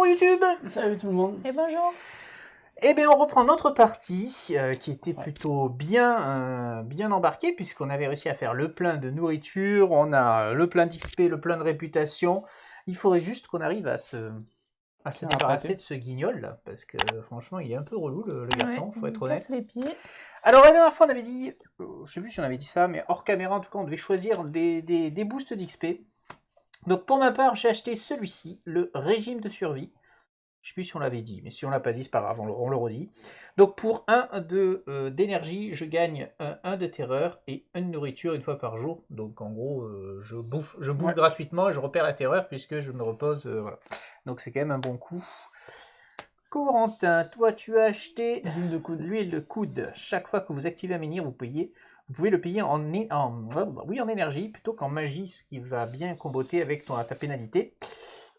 YouTube. Salut tout le monde. Et bonjour. Eh bien, on reprend notre partie qui était plutôt bien embarquée puisqu'on avait réussi à faire le plein de nourriture, on a le plein d'XP, le plein de réputation. Il faudrait juste qu'on arrive à se débarrasser de ce guignol là, parce que franchement, il est un peu relou le garçon, faut être honnête. Casse les pieds. Alors la dernière fois, on avait dit, je sais plus si on avait dit ça, mais hors caméra en tout cas, on devait choisir des boosts d'XP. Donc pour ma part, j'ai acheté celui-ci, le régime de survie. Je ne sais plus si on l'avait dit, mais si on ne l'a pas dit, c'est pas grave, on le redit. Donc pour 1 d'énergie, je gagne 1 de terreur et 1 de nourriture une fois par jour. Donc en gros, je bouffe gratuitement et je repère la terreur puisque je me repose. Voilà. Donc c'est quand même un bon coup. Corentin, toi tu as acheté l'huile de coude. Chaque fois que vous activez un menhir, vous pouvez le payer en énergie plutôt qu'en magie, ce qui va bien comboter avec ta pénalité.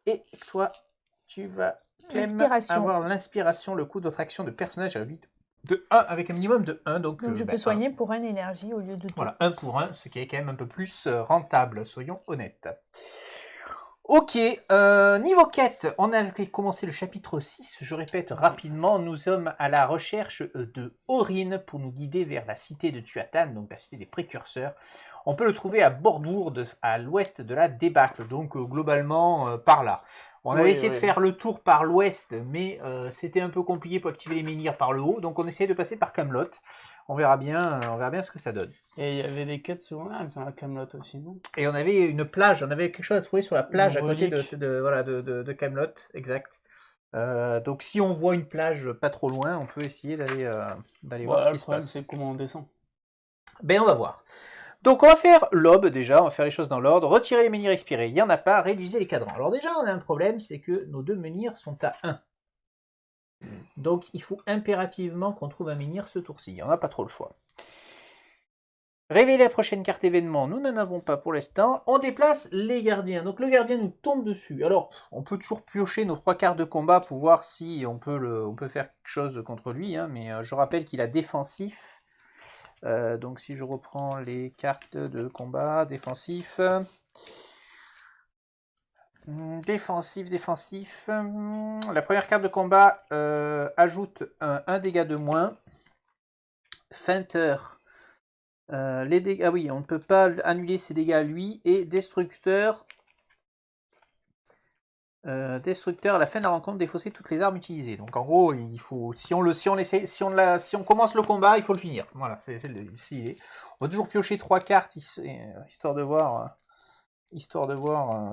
Et toi, tu vas avoir l'inspiration, le coût de votre action de personnage à 8 de 1 avec un minimum de 1. Donc je peux soigner pour 1 énergie au lieu de 2. Voilà, 1 pour 1, ce qui est quand même un peu plus rentable, soyons honnêtes. Ok, niveau quête, on a commencé le chapitre 6, je répète rapidement, nous sommes à la recherche de Aurine pour nous guider vers la cité de Tuathan, donc la cité des précurseurs. On peut le trouver à Bordour, à l'ouest de la débâcle, donc globalement par là. On avait essayé de faire le tour par l'ouest, mais c'était un peu compliqué pour activer les menhirs par le haut, donc on essayait de passer par Camelot. On verra bien ce que ça donne. Et il y avait des quêtes souvent à Camelot aussi, non? Et on avait une plage, on avait quelque chose à trouver sur la plage à côté de Camelot, exact. Donc si on voit une plage pas trop loin, on peut essayer d'aller voir ce qui se passe. Le problème, c'est comment on descend. Ben on va voir. Donc on va faire l'aube déjà, on va faire les choses dans l'ordre. Retirer les menhirs expirés, il n'y en a pas. Réduisez les cadrans. Alors déjà on a un problème, c'est que nos 2 menhirs sont à 1. Donc il faut impérativement qu'on trouve un menhir ce tour-ci. On n'a pas trop le choix. Révéler la prochaine carte événement, nous n'en avons pas pour l'instant. On déplace les gardiens. Donc le gardien nous tombe dessus. Alors, on peut toujours piocher nos 3 cartes de combat pour voir si on peut faire quelque chose contre lui. Hein, mais je rappelle qu'il a défensif. Donc si je reprends les cartes de combat, défensif. Défensif. La première carte de combat ajoute un dégât de moins. Feinteur. Les dégâts, ah oui, on ne peut pas annuler ses dégâts à lui. Et destructeur. Destructeur, à la fin de la rencontre, défausser toutes les armes utilisées. Donc en gros, il faut, si on commence le combat, il faut le finir. Voilà, on va toujours piocher 3 cartes histoire de voir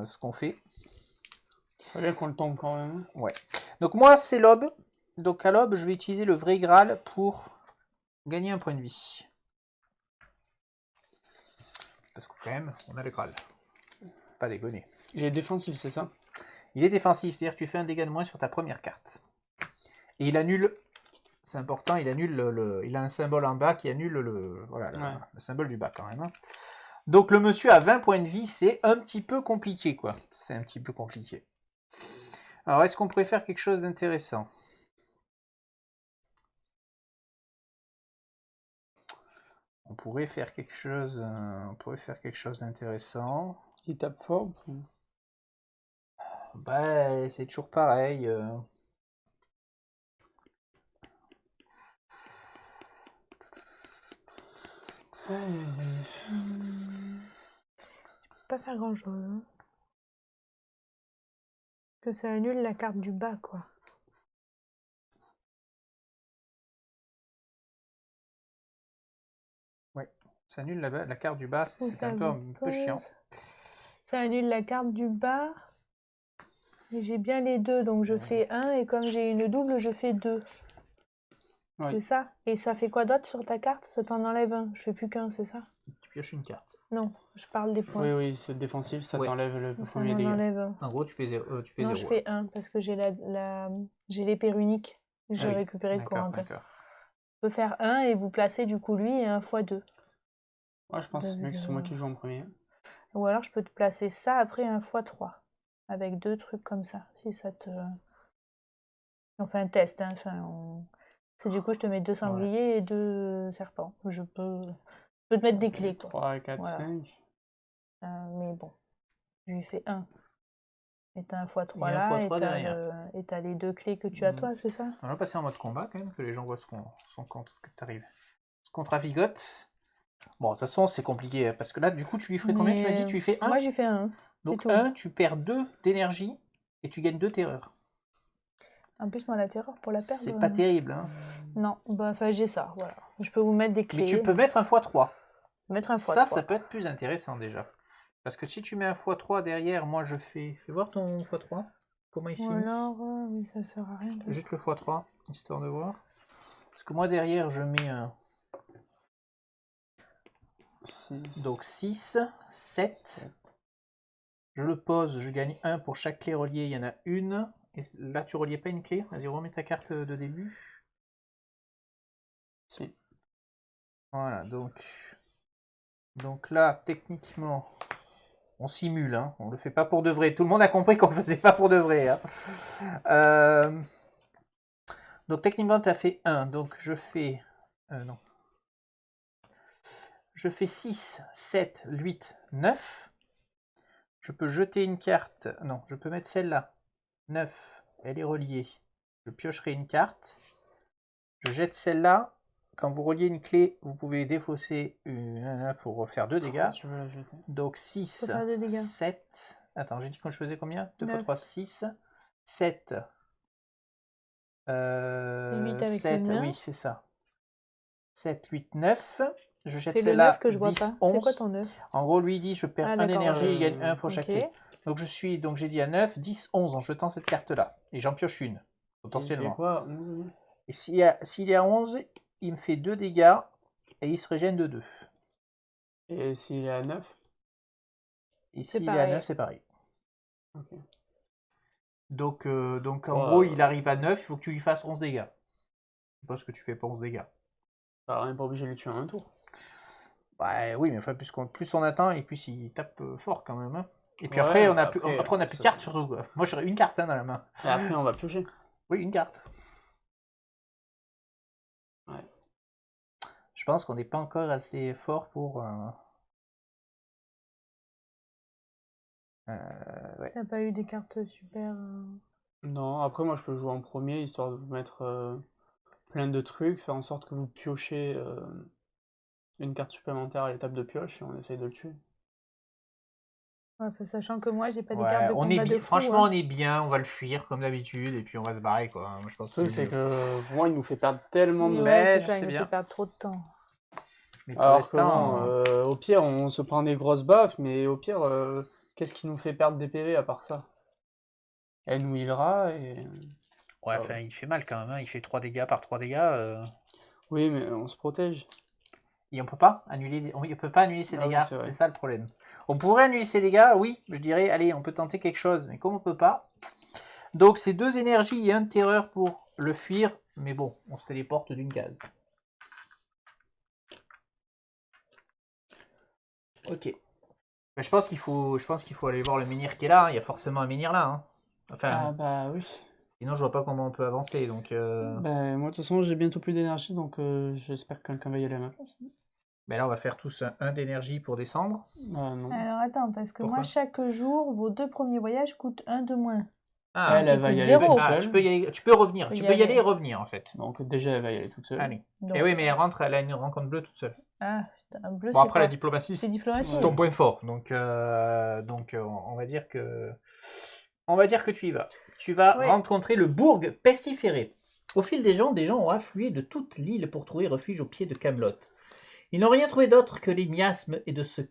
ce qu'on fait. Ça veut dire qu'on le tombe quand même. Ouais. Donc moi, c'est l'aube. Donc à l'aube, je vais utiliser le vrai Graal pour gagner un point de vie. Parce que quand même, on a le Graal. Pas déconner. Il est défensif, c'est ça? Il est défensif, c'est-à-dire que tu fais un dégât de moins sur ta première carte. Et il annule, c'est important, il a un symbole en bas qui annule le symbole du bas quand même. Hein. Donc le monsieur a 20 points de vie, c'est un petit peu compliqué quoi. C'est un petit peu compliqué. Alors est-ce qu'on pourrait faire quelque chose d'intéressant? On pourrait faire quelque chose d'intéressant. Il tape fort. Bah, c'est toujours pareil. Je peux pas faire grand chose. Hein. Parce que ça annule la carte du bas, quoi. Ouais, ça annule la carte du bas, c'est un peu chiant. Ça annule la carte du bas. J'ai bien les 2, donc je fais 1, et comme j'ai une double, je fais 2. Oui. C'est ça? Et ça fait quoi d'autre sur ta carte? Ça t'en enlève 1. Je fais plus qu'un, c'est ça? Tu pioches une carte. Non, je parle des points. Oui, c'est défensif, ça t'enlève le premier dégât. Enlève 1. En gros, tu fais 0. Non, je fais 1, parce que j'ai l'épée runique que j'ai récupéré de Corentin. Je peux faire 1 et vous placez du coup lui et 1 x 2. Ouais, je pense que c'est moi qui joue en premier. Ou alors je peux te placer ça après 1 x 3. Avec 2 trucs comme ça, si ça te... On fait un test, hein. C'est du coup, je te mets 2 sangliers et 2 serpents. Je peux te mettre des clés. 3, 4, 5. Mais bon, je lui fais 1. Et t'as un x3 Il y a un là, x3 derrière. et t'as les 2 clés que tu as toi, c'est ça? On va passer en mode combat quand même, que les gens voient son contre, que tu arrives. Ce qu'on traficote. Bon, de toute façon, c'est compliqué, parce que là, du coup, tu lui ferais combien? Tu m'as dit, tu lui fais 1? Moi, j'ai fait 1. Donc 1, tu perds 2 d'énergie, et tu gagnes 2 terreur. En plus, moi, la terreur, pour la perdre... C'est pas terrible, hein. Non, bah, enfin, j'ai ça, voilà. Je peux vous mettre des clés. Mais tu peux mettre un x3. Mettre un Ça, x3. ça peut être plus intéressant, déjà. Parce que si tu mets un x3 derrière, moi, je fais... Fais voir ton x3. Comment il Ou finit. alors, oui, ça sert à rien. Juste le x3, histoire de voir. Parce que moi, derrière, je mets un... 6. Donc 6, 7. Je le pose, je gagne 1 pour chaque clé reliée, il y en a une. Et là, tu reliais pas une clé? Vas-y, remets ta carte de début. Si. Voilà, donc là, techniquement, on simule, hein. On le fait pas pour de vrai. Tout le monde a compris qu'on le faisait pas pour de vrai. Hein. Donc techniquement, tu as fait 1. Donc je fais... non. Je fais 6, 7, 8, 9. Je peux jeter une carte. Non, je peux mettre celle-là. 9, elle est reliée. Je piocherai une carte. Je jette celle-là. Quand vous reliez une clé, vous pouvez défausser pour faire 2 dégâts. Tu veux la jeter? Donc 6, 7. Attends, j'ai dit quand je faisais combien? 2 x 3, 6. 7. 8 avec 7, une main. oui, c'est ça. 7, 8, 9. Je jette C'est le celle-là. 9 que je vois 10, pas. 11. C'est quoi ton 9? En gros, lui, il dit je perds 1 d'accord, d'énergie, il gagne 1 pour chaque ok. clé. Donc j'ai dit à 9, 10, 11 en jetant cette carte-là. Et j'en pioche une, potentiellement. Il fait quoi? Et s'il est à 11, il me fait 2 dégâts et il se régène de 2. Et s'il est à 9? Et s'il est à 9, c'est pareil. Ok. Donc en gros, il arrive à 9, il faut que tu lui fasses 11 dégâts. Je pense que tu fais pas 11 dégâts. Bah, on n'est pas obligé de le tuer en un tour. Bah oui, mais enfin, plus on atteint, et plus il tape fort quand même. Hein. Et puis Ouais, après, on a après, plus de cartes surtout. Quoi. Moi, j'aurais une carte dans la main. Et après, on va piocher. Oui, une carte. Ouais. Je pense qu'on n'est pas encore assez fort pour... ouais. T'as pas eu des cartes super... Non, après, moi, je peux jouer en premier, histoire de vous mettre plein de trucs, faire en sorte que vous piochez une carte supplémentaire à l'étape de pioche, et on essaye de le tuer. Ouais, sachant que moi, j'ai pas des cartes de on combat est de fou, franchement, hein. on est bien, on va le fuir comme d'habitude, et puis on va se barrer, quoi. Moi, je pense Le truc, c'est que pour moi, il nous fait perdre tellement de... Ouais, c'est je ça, sais il nous bien. fait perdre trop de temps. Mais pour Alors que l'instant, bon, au pire, on se prend des grosses baffes, mais au pire, qu'est-ce qui nous fait perdre des PV à part ça? Elle nous healera et... ouais, enfin, il fait mal quand même, hein. Il fait 3 dégâts par 3 dégâts. Oui, mais on se protège. Et on peut pas annuler, on peut pas annuler ses Ah oui, dégâts, c'est vrai. c'est ça le problème. On pourrait annuler ses dégâts, oui, je dirais, allez, on peut tenter quelque chose, mais comme on peut pas. Donc c'est 2 énergies et 1 de terreur pour le fuir, mais bon, on se téléporte d'une case. Ok. Mais je pense qu'il faut aller voir le menhir qui est là, il y a forcément un menhir là. Hein. Enfin, Ah bah oui. sinon je vois pas comment on peut avancer, donc... Bah, moi, de toute façon, j'ai bientôt plus d'énergie, donc j'espère que quelqu'un va y aller à ma place. Mais là, on va faire tous un d'énergie pour descendre. Non. Alors attends, parce que Pourquoi moi, chaque jour, vos 2 premiers voyages coûtent 1 de moins. Ah, Elle va y aller zéro. toute seule. tu peux revenir, Tu tu peux peux y y aller aller. et revenir en fait. Donc déjà, elle va y aller toute seule. Allez. Donc- Et oui, mais elle a une rencontre bleue toute seule. Ah, putain, bleu, Bon, c'est après quoi? la diplomatie, C'est c'est diplomatie. ton point fort. Donc, on va dire que tu y vas. Tu vas Oui. rencontrer le bourg pestiféré. Au fil des gens ont afflué de toute l'île pour trouver refuge au pied de Camelot. Ils n'ont rien trouvé d'autre que les miasmes et de ce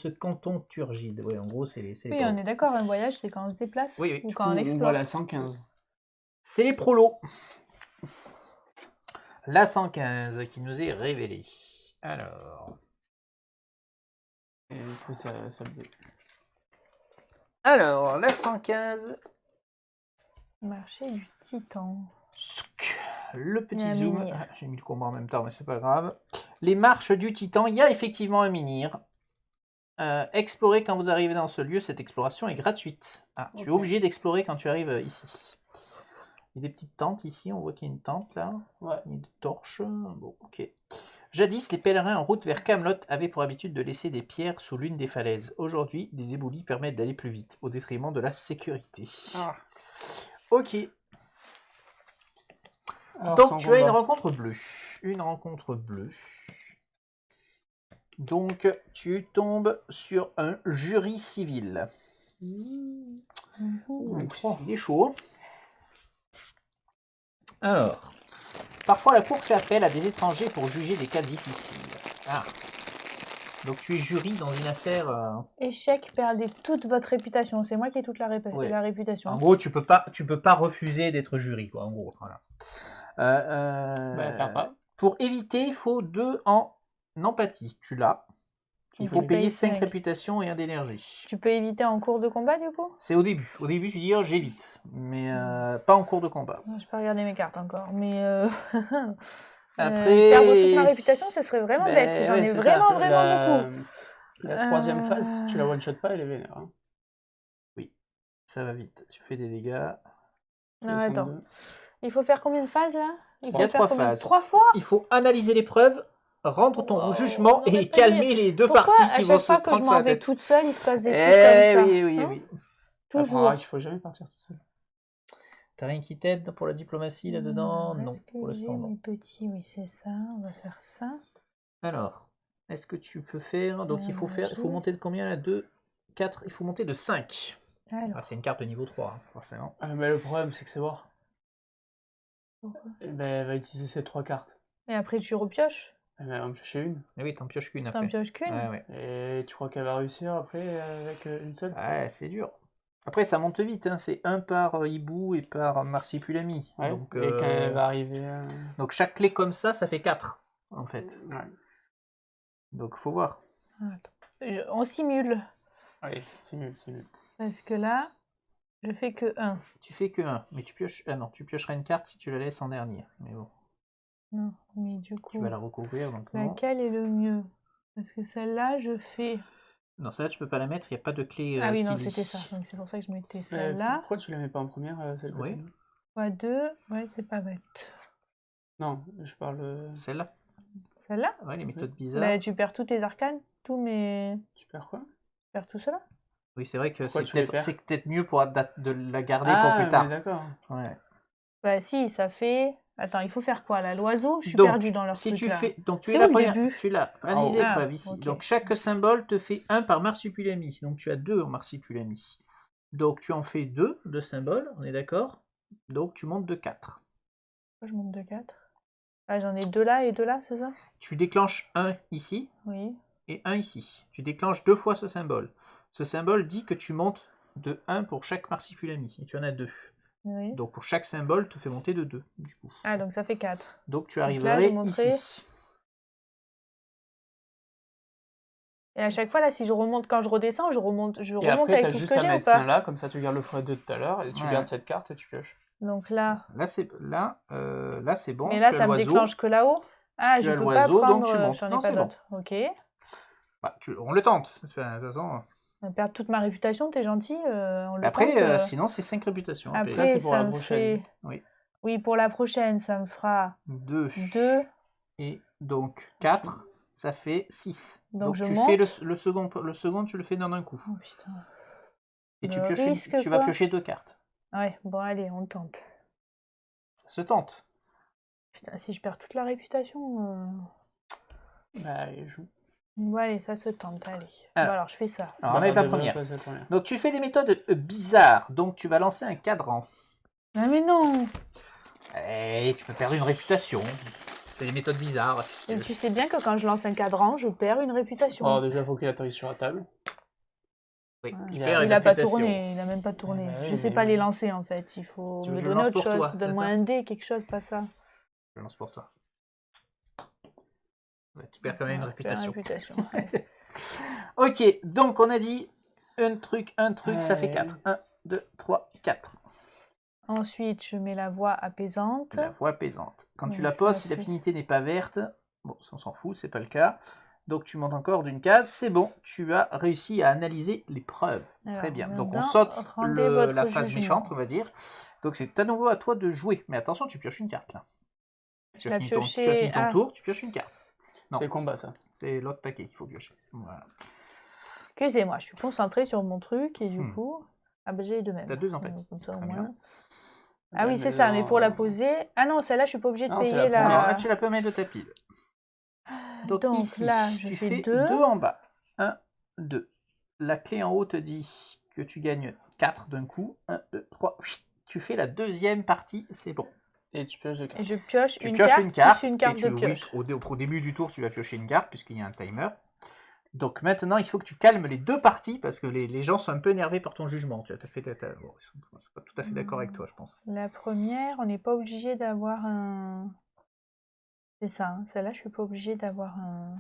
canton turgide. Oui, en gros, c'est les Oui, on est d'accord, un voyage, c'est quand on se déplace Oui, oui. ou Du quand coup, on on explore. voit la 115. C'est les prolos. La 115 qui nous est révélée. Alors... Et il faut ça le... Alors, la 115... Marché du Titan. Le petit Il y a un zoom. menhir. Ah, j'ai mis le combat en même temps, mais c'est pas grave. Les marches du Titan, il y a effectivement un menhir. Explorer quand vous arrivez dans ce lieu, cette exploration est gratuite. Ah, tu es Ok. obligé d'explorer quand tu arrives ici. Il y a des petites tentes ici, on voit qu'il y a une tente là. Ouais. Il y a des torches. Bon, ok. Jadis, les pèlerins en route vers Camelot avaient pour habitude de laisser des pierres sous l'une des falaises. Aujourd'hui, des éboulis permettent d'aller plus vite, au détriment de la sécurité. Ah. Ok. Alors, Donc sans tu as une combat. rencontre bleue. Une rencontre bleue. Donc tu tombes sur un jury civil. Mhm. Un trois. Il est chaud. Alors, parfois la cour fait appel à des étrangers pour juger des cas difficiles. Ah. Donc tu es jury dans une affaire. Échec, perdez toute votre réputation. C'est moi qui ai toute la, Ouais. la réputation. En gros, tu peux pas refuser d'être jury, quoi. En gros, voilà. Perds pas. Pour éviter, il faut 2 en empathie. Tu l'as. Il Donc, faut tu payer payes 5 cinq. réputations et 1 d'énergie. Tu peux éviter en cours de combat du coup? C'est au début. Au début, tu dis oh, j'évite, mais pas en cours de combat. Je peux regarder mes cartes encore, mais Après, perdre toute ma réputation, ce serait vraiment Ben, bête. J'en ouais, ai c'est vraiment, ça. vraiment beaucoup. La troisième phase, si tu la one-shot pas, elle est vénère. Hein. ça va vite. Tu fais des dégâts. Non, 62. attends. Il faut faire combien de phases là? Il y a faut faire 3 combien? phases. 3 fois? Il faut analyser l'épreuve, rendre ton Oh, jugement on aurait et pas calmer les deux Pourquoi parties à qui vont chaque se fois que je prendre sur m'en la vais tête. toute seule, il se passe des trucs comme ça? Oui. Hein? Toujours. Toujours. Il faut jamais partir tout seul. T'as rien qui t'aide pour la diplomatie là-dedans? Non, Est-ce que pour j'ai l'instant non. mes petits? Oui, c'est ça. On va faire ça. Alors, est-ce que tu peux faire... Donc il faut Magie. monter de combien là? 2, 4, il faut monter de 5. Alors, Ah, c'est une carte de niveau 3, hein, forcément. Mais le problème, c'est que c'est mort. pourquoi? Eh ben, elle va utiliser ces 3 cartes. Et après, tu repioches? Elle va en piocher une. Mais oui, t'en pioches qu'une T'en après. pioches qu'une? Ouais. Et tu crois qu'elle va réussir après avec une seule? Ouais, c'est dur. Après, ça monte vite, hein. C'est 1 par hibou et par marsipulami. Ouais. Donc, Et quand elle va arriver. donc chaque clé comme ça fait 4, en fait. Ouais. Donc faut voir. Attends. On simule. Allez, c'est nul, c'est nul. Parce que là, je fais que 1. Tu fais que 1, mais tu pioches... Ah non, tu piocheras une carte si tu la laisses en dernier. Mais bon, Non, mais du coup, tu vas la recouvrir, donc non. laquelle est le mieux? Parce que celle-là, je fais... Non, celle-là, tu peux pas la mettre, il n'y a pas de clé Ah oui, non, Philly. c'était ça. Donc c'est pour ça que je mettais celle-là. Pourquoi tu la mets pas en première, celle que Oui. t'as mis? Fois 2, ouais, c'est pas bête. Non, je parle. Celle-là? Celle-là? Ouais, les méthodes bizarres. Bah, tu perds tous tes arcanes, tous mes... Tu perds quoi? Tu perds tout cela? Oui, c'est vrai que Pourquoi c'est tu les peut-être perds mieux pour de la garder Ah, pour plus tard. mais d'accord. Ouais. Bah si, ça fait... Attends, il faut faire quoi là? L'oiseau? Je suis Donc, perdue dans leur si truc tu là. fais, donc tu C'est es la où le première, début? tu l'as analysé Ah, l'épreuve ici. ok. Donc chaque symbole te fait 1 par marsupulami. Donc tu as 2 en marsupulami. Donc tu en fais 2 de symboles, on est d'accord? Donc tu montes de 4. Pourquoi je monte de 4? Ah, j'en ai 2 là et 2 là, c'est ça? Tu déclenches 1 ici Oui. et 1 ici. Tu déclenches 2 fois ce symbole. Ce symbole dit que tu montes de 1 pour chaque marsupulami. Et tu en as 2. Oui. Donc pour chaque symbole, te fait monter de 2. Du coup. Ah, donc ça fait 4. Donc tu là, arriverais je monterai- ici. Et à chaque fois, là, si je remonte, quand je redescends, je remonte Et après, avec t'as tout ce juste que à j'ai ou mettre ça pas? là, comme ça tu gardes le x2 de tout à l'heure, et tu Ouais. gardes cette carte et tu pioches. Donc là, Là c'est bon. mais là, tu as ça me l'oiseau. déclenche que là-haut? Ah, Tu je as peux l'oiseau, pas donc prendre, tu montes. j'en ai Non, pas c'est bon. d'autres. Ok. Bah, on le tente. Enfin, de toute façon. On va perdre toute ma réputation, t'es gentil, on le Après, tente, sinon, c'est 5 réputations. à payer. Ça, Après, c'est pour ça la me prochaine. fait... Oui. Oui, pour la prochaine, ça me fera 2 2. et donc 4, ça fait 6. Donc je tu monte. fais le second, tu le fais dans un coup. Oh putain. Et tu, Le pioches risque, tu vas quoi. piocher 2 cartes. Ouais, bon, allez, on tente. Ça se tente. Putain, si je perds toute la réputation... Bah, allez, joue. Bon, allez, ça se tente, allez. Alors. Bon, alors, je fais ça. Alors, on enlève la développe première. cette première. Donc, tu fais des méthodes bizarres. Donc, tu vas lancer un cadran. Ah, mais non! Et tu peux perdre une réputation. C'est des méthodes bizarres. Et tu sais bien que quand je lance un cadran, je perds une réputation. Alors, déjà, faut qu'il atterrisse sur la table. Oui, Ouais. tu Il perds une Il a pas réputation. tourné, il a même pas tourné. bah oui, Je sais mais pas oui. les lancer en fait. Il faut Tu veux me que je donner lance autre pour chose. toi, c'est Donne-moi ça un dé, quelque chose, pas ça. Je lance pour toi. Ouais, tu perds quand même une Ouais, je perds réputation. ouais. Ok, donc on a dit un truc, ça fait Ouais. 4. 1, 2, 3, 4. Ensuite, je mets la voix apaisante. La voix apaisante. Quand tu Donc la ça poses, si fait- l'affinité n'est pas verte, bon, ça on s'en fout, c'est pas le cas. Donc tu montes encore d'une case, c'est bon, tu as réussi à analyser les preuves. Très Alors, bien. Donc on maintenant, saute rendez votre la phase jugement. méchante, on va dire. Donc c'est à nouveau à toi de jouer. Mais attention, tu pioches une carte là. Tu as l'ai fini ton pioché, tour, tu pioches une carte. Non. C'est combat, ça. C'est l'autre paquet qu'il faut piocher. Voilà. Excusez-moi, je suis concentrée sur mon truc et du Hmm. coup... Ah bah j'ai les deux mêmes. T'as 2 empathie. Comme ça, au Très moins. bien. Ah oui, c'est ça, mais pour la poser... Ah non, celle-là, je suis pas obligée de Non, c'est payer la la... Alors là, tu la peux mettre de ta pile. Donc, Donc ici, là, je tu fais fais 2. 2 en bas. 1, 2. La clé en haut te dit que tu gagnes 4 d'un coup. 1, 2, 3. Tu fais la deuxième partie, c'est bon. Et tu pioches 2 Et cartes. je pioche Tu une pioches carte, une carte. plus une carte et de oui, pioche. au début du tour, tu vas piocher une carte, puisqu'il y a un timer. Donc maintenant, il faut que tu calmes les deux parties, parce que les gens sont un peu énervés par ton jugement. Bon, ils sont pas tout à fait d'accord avec toi, je pense. La première, on n'est pas obligé d'avoir un... C'est ça, hein. Celle-là, je suis pas obligée d'avoir un...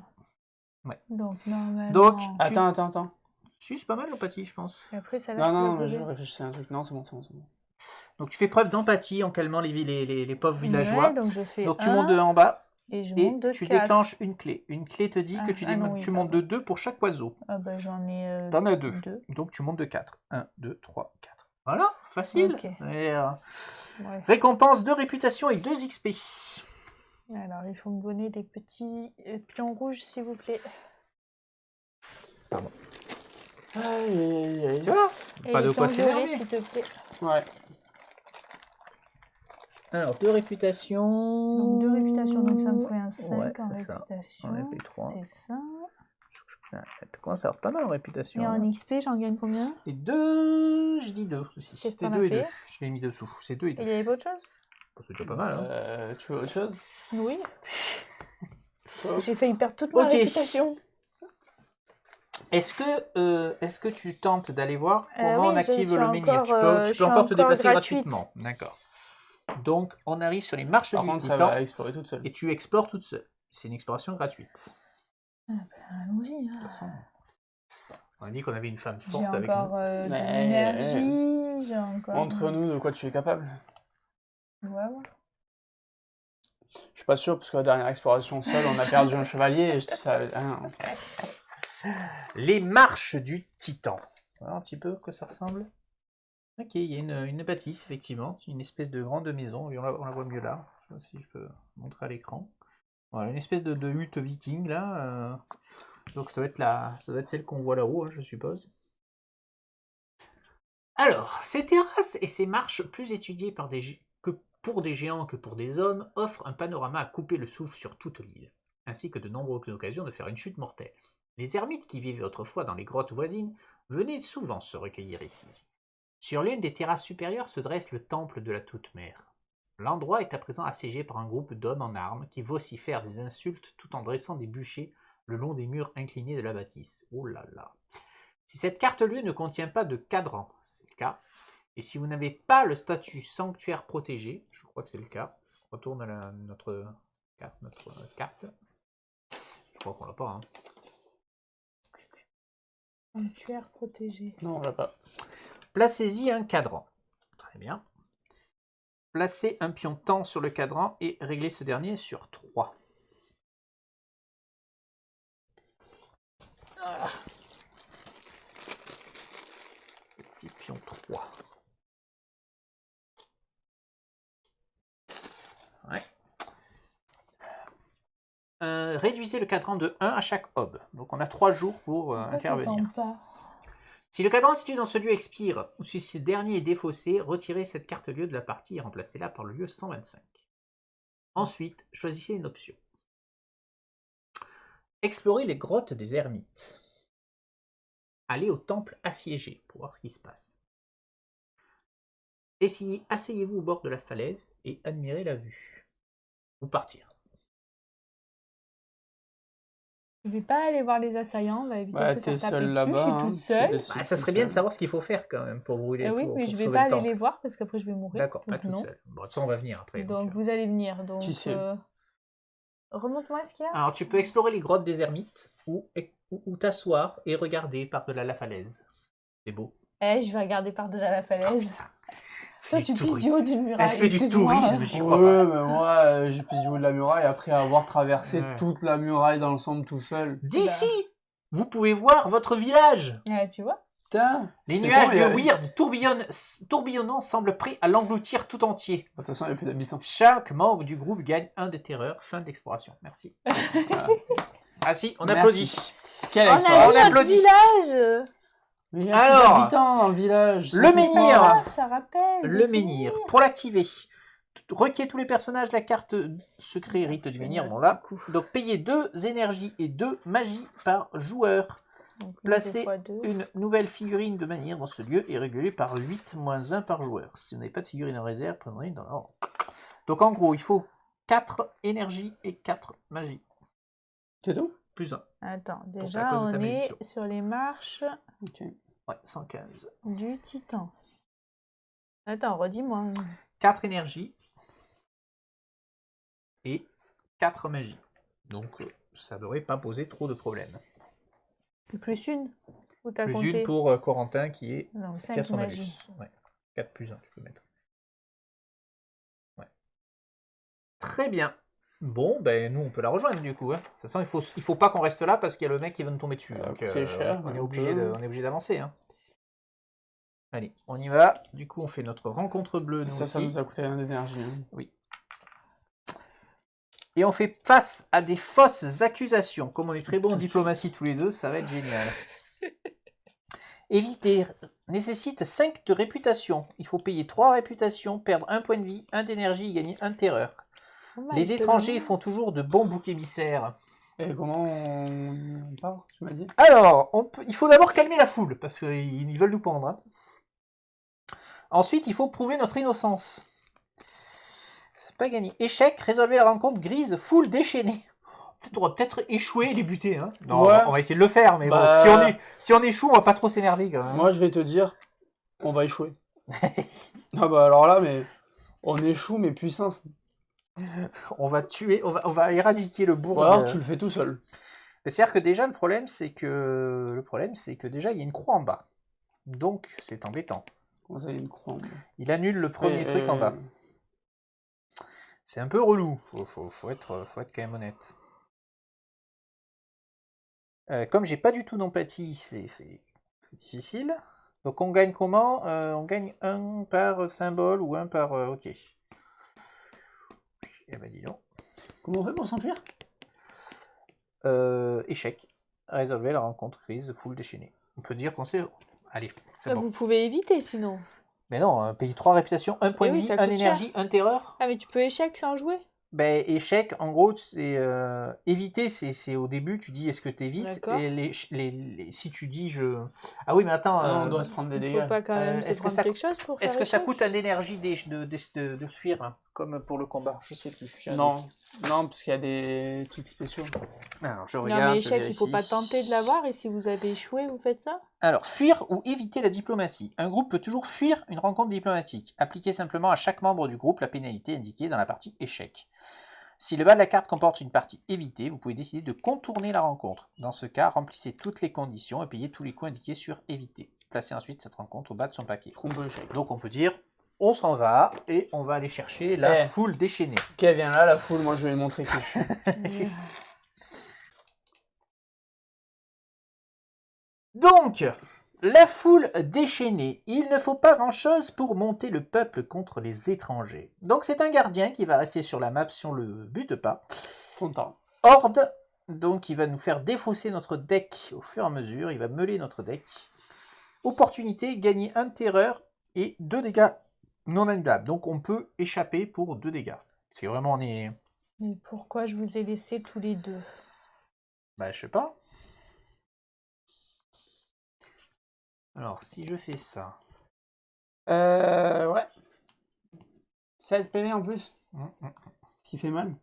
Ouais. Donc, normalement... Donc, Attends. Si, c'est pas mal l'empathie, je pense. Et après, celle-là, Non, je peux non, la mais je poser. réfléchissais à un truc. Non, c'est bon. Donc tu fais preuve d'empathie en calmant les pauvres villageois. Ouais, donc je fais Donc tu 1 montes de en bas et je et monte de tu 4. déclenches une clé. Une clé te dit que non, oui, tu montes de pardon. 2 pour chaque oiseau. Ah bah j'en ai T'en as 2. 2. Donc tu montes de 4. 1, 2, 3, 4. Voilà, facile. Ok. Et, Ouais. récompense de réputation et 2 XP. Alors, il faut me donner des petits pions rouges, s'il vous plaît. Aïe. Tu vois, Et pas les de quoi pions violets, s'énerver. s'il te plaît. Ouais. Alors, 2 réputations. Donc 2 réputations, donc ça me fait un 5 Ouais, en c'est ça. réputation. On a payé 3. C'était ça. Tu commences à avoir pas mal en réputation. Et en hein. XP, j'en gagne combien? Et 2, je dis 2 aussi. Qu'est-ce que C'était t'en as 2 et 2. fait? Je l'ai mis dessous. C'est 2 et 2. Et il y avait pas autre chose? C'est déjà pas mal. Hein. Tu veux autre chose? Oui. Oh. J'ai failli perdre toute ma Ok. réputation. Est-ce que tu tentes d'aller voir comment oui, on je active suis le menhir? encore, Tu peux je suis encore te encore déplacer gratuite. gratuitement. D'accord. Donc, on arrive sur les marches Par du contre, elle titan va explorer toute seule. et tu explores toute seule. C'est une exploration gratuite. Allons-y. De toute façon, on a dit qu'on avait une femme J'ai forte avec encore nous. de Mais- l'énergie. J'ai encore... Montre nous de quoi tu es capable. Ouais. Je suis pas sûr, parce que la dernière exploration seule, on a perdu un chevalier. Et je dis ça. Ah, non. Les marches du titan. Voilà un petit peu que ça ressemble. Ok, il y a une bâtisse, effectivement. Une espèce de grande maison. On la voit mieux là. Je sais pas si je peux montrer à l'écran. Voilà, une espèce de hutte viking là. Donc ça doit être celle qu'on voit là-haut, hein, je suppose. Alors, ces terrasses et ces marches, plus étudiées que pour des géants que pour des hommes, offrent un panorama à couper le souffle sur toute l'île, ainsi que de nombreuses occasions de faire une chute mortelle. Les ermites qui vivaient autrefois dans les grottes voisines venaient souvent se recueillir ici. Sur l'une des terrasses supérieures se dresse le temple de la Toute-Mère. L'endroit est à présent assiégé par un groupe d'hommes en armes qui vocifèrent des insultes tout en dressant des bûchers le long des murs inclinés de la bâtisse. Oh là là. Si cette carte-lieu ne contient pas de cadran, c'est le cas, et si vous n'avez pas le statut sanctuaire protégé, je crois que c'est le cas, on retourne à notre carte. Je crois qu'on l'a pas. Hein. Sanctuaire protégé. Non, on l'a pas. Placez-y un cadran. Très bien. Placez un pion temps sur le cadran et réglez ce dernier sur 3. Petit pion 3. Ouais. Réduisez le cadran de 1 à chaque hob. Donc on a 3 jours pour intervenir. Si le cadran situé dans ce lieu expire, ou si ce dernier est défaussé, retirez cette carte-lieu de la partie et remplacez-la par le lieu 125. Ensuite, choisissez une option. Explorez les grottes des ermites. Allez au temple assiégé pour voir ce qui se passe. Asseyez-vous au bord de la falaise et admirez la vue. Ou partir. Je vais pas aller voir les assaillants, on va éviter Bah, de se t'es faire taper seule dessus, là-bas. je suis hein, toute tu seule. décides Bah, ça tout serait bien de seul. savoir ce qu'il faut faire quand même pour brûler. Oui, pour mais je vais sauver pas le aller temple. les voir parce qu'après je vais mourir. D'accord, pas Donc toute non. seule. Bon, de toute façon, on va venir après. Donc vous allez venir. Donc Qui c'est remonte-moi ce qu'il y a. Alors, tu peux explorer les grottes des ermites ou t'asseoir et regarder par-delà la falaise. C'est beau. Je vais regarder par-delà la falaise. Toi, tu pisses du haut d'une muraille. Elle fait du excuse-moi. tourisme, j'y crois Ouais, pas. mais moi, j'ai pris du haut de la muraille après avoir traversé Ouais. toute la muraille dans le centre tout seul. D'ici, vous pouvez voir votre village. Tu vois. Putain. Les c'est nuages bon, de Weird tourbillonnant semblent prêts à l'engloutir tout entier. De toute façon, il n'y a plus d'habitants. Chaque membre du groupe gagne 1 de terreur. Fin de l'exploration. Merci. Voilà. Ah si, on Merci. applaudit. Quelle On a exploration. vu notre applaudit. village. Mais il y a Alors, plus d'habitants dans le village. le ça fait menhir. pas. Ça rappelle. des Le menhir. souvenirs. Pour l'activer, requiert tous les personnages de la carte secret rite du menhir. Bon là. Donc payez 2 énergies et 2 magies par joueur. Donc, Placez 2 fois 2. une nouvelle figurine de menhir dans ce lieu est régulée par 8 moins 1 par joueur. Si vous n'avez pas de figurine en réserve, présentez-une dans l'ordre. Donc en gros, il faut 4 énergies et 4 magies. C'est tout? Plus 1. Attends, à déjà cause de on ta est malédiction. sur les marches Ok. Ouais, 115. du titan. Attends, redis-moi. 4 énergies et 4 magies. Donc ça ne devrait pas poser trop de problèmes. Plus une. Ou t'as Plus compté une pour Corentin qui est Non, qui a 5 son malus. magies. Ouais. 4 plus 1, tu peux mettre. Ouais. Très bien. Bon, ben nous on peut la rejoindre du coup. Hein. De toute façon, il faut pas qu'on reste là parce qu'il y a le mec qui va nous tomber dessus. Donc, c'est cher. on est un obligé peu. on est obligé d'avancer. Hein. Allez, on y va. Du coup, on fait notre rencontre bleue. Nous Ça aussi. nous a coûté rien d'énergie. Hein. Et on fait face à des fausses accusations. Comme on est très bons en diplomatie tous les deux, ça va être génial. Éviter nécessite 5 de réputation. Il faut payer 3 réputations, perdre 1 point de vie, 1 d'énergie et gagner 1 de terreur. Les étrangers font toujours de bons boucs émissaires. Et comment on part, tu m'as dit? Alors, il faut d'abord calmer la foule, parce qu'ils veulent nous pendre. Hein. Ensuite, il faut prouver notre innocence. C'est pas gagné. Échec, résolver la rencontre grise, foule déchaînée. On va peut-être échouer et les buter. Hein. Non, Ouais. on va essayer de le faire, mais Bah. bon, si on échoue, on va pas trop s'énerver quand même. Moi, je vais te dire, on va échouer. Ah bah alors là, mais on échoue, mais puissance. On va tuer, on va éradiquer le bourg. Ou alors tu le fais tout seul. C'est-à-dire que déjà, le problème, c'est que déjà, il y a une croix en bas. Donc, c'est embêtant. Comment ça, il y a une croix en bas? Il annule le premier truc en bas. C'est un peu relou. Faut être quand même honnête. Comme j'ai pas du tout d'empathie, c'est difficile. Donc on gagne comment? On gagne 1 par symbole ou 1 par... ok. Eh ben dis donc. Comment on fait pour s'enfuir? Échec. Résolver la rencontre grise, foule déchaînée. On peut dire qu'on sait... Allez, c'est bon. Vous pouvez éviter sinon. Mais non, payer 3 réputations, 1 point Eh de oui, vie, ça 1 coûte énergie, 1 terreur. Ah mais tu peux échec sans jouer. Ben, échec, en gros, c'est éviter, c'est au début, tu dis est-ce que tu évites, D'accord. et si tu dis je... Ah oui, mais attends, on doit se prendre des Il dégâts. faut pas quand même se est-ce que prendre ça- quelque chose pour faire est-ce que ça échec coûte un d'énergie de fuir, hein, comme pour le combat? Je sais plus. j'ai un doute. Non, parce qu'il y a des trucs spéciaux. Alors, je Non regarde, mais je échec, il faut vérifie. pas tenter de l'avoir et si vous avez échoué, vous faites ça. Alors, fuir ou éviter la diplomatie. Un groupe peut toujours fuir une rencontre diplomatique. Appliquez simplement à chaque membre du groupe la pénalité indiquée dans la partie échec. Si le bas de la carte comporte une partie évitée, vous pouvez décider de contourner la rencontre. Dans ce cas, remplissez toutes les conditions et payez tous les coûts indiqués sur éviter. Placez ensuite cette rencontre au bas de son paquet. On peut échec. Donc on peut dire, on s'en va et on va aller chercher la foule déchaînée. Ok, viens là, la foule, moi je vais lui montrer qui je suis. Donc, la foule déchaînée. Il ne faut pas grand-chose pour monter le peuple contre les étrangers. Donc c'est un gardien qui va rester sur la map si on le bute pas. Content. Horde, donc il va nous faire défausser notre deck au fur et à mesure. Il va meuler notre deck. Opportunité, gagner 1 de terreur et 2 dégâts non annulables. Donc on peut échapper pour 2 dégâts. C'est vraiment on est... Mais pourquoi je vous ai laissé tous les deux? Bah je sais pas. Alors si je fais ça... Ouais. 16 PV en plus. Hum. Ce qui fait mal.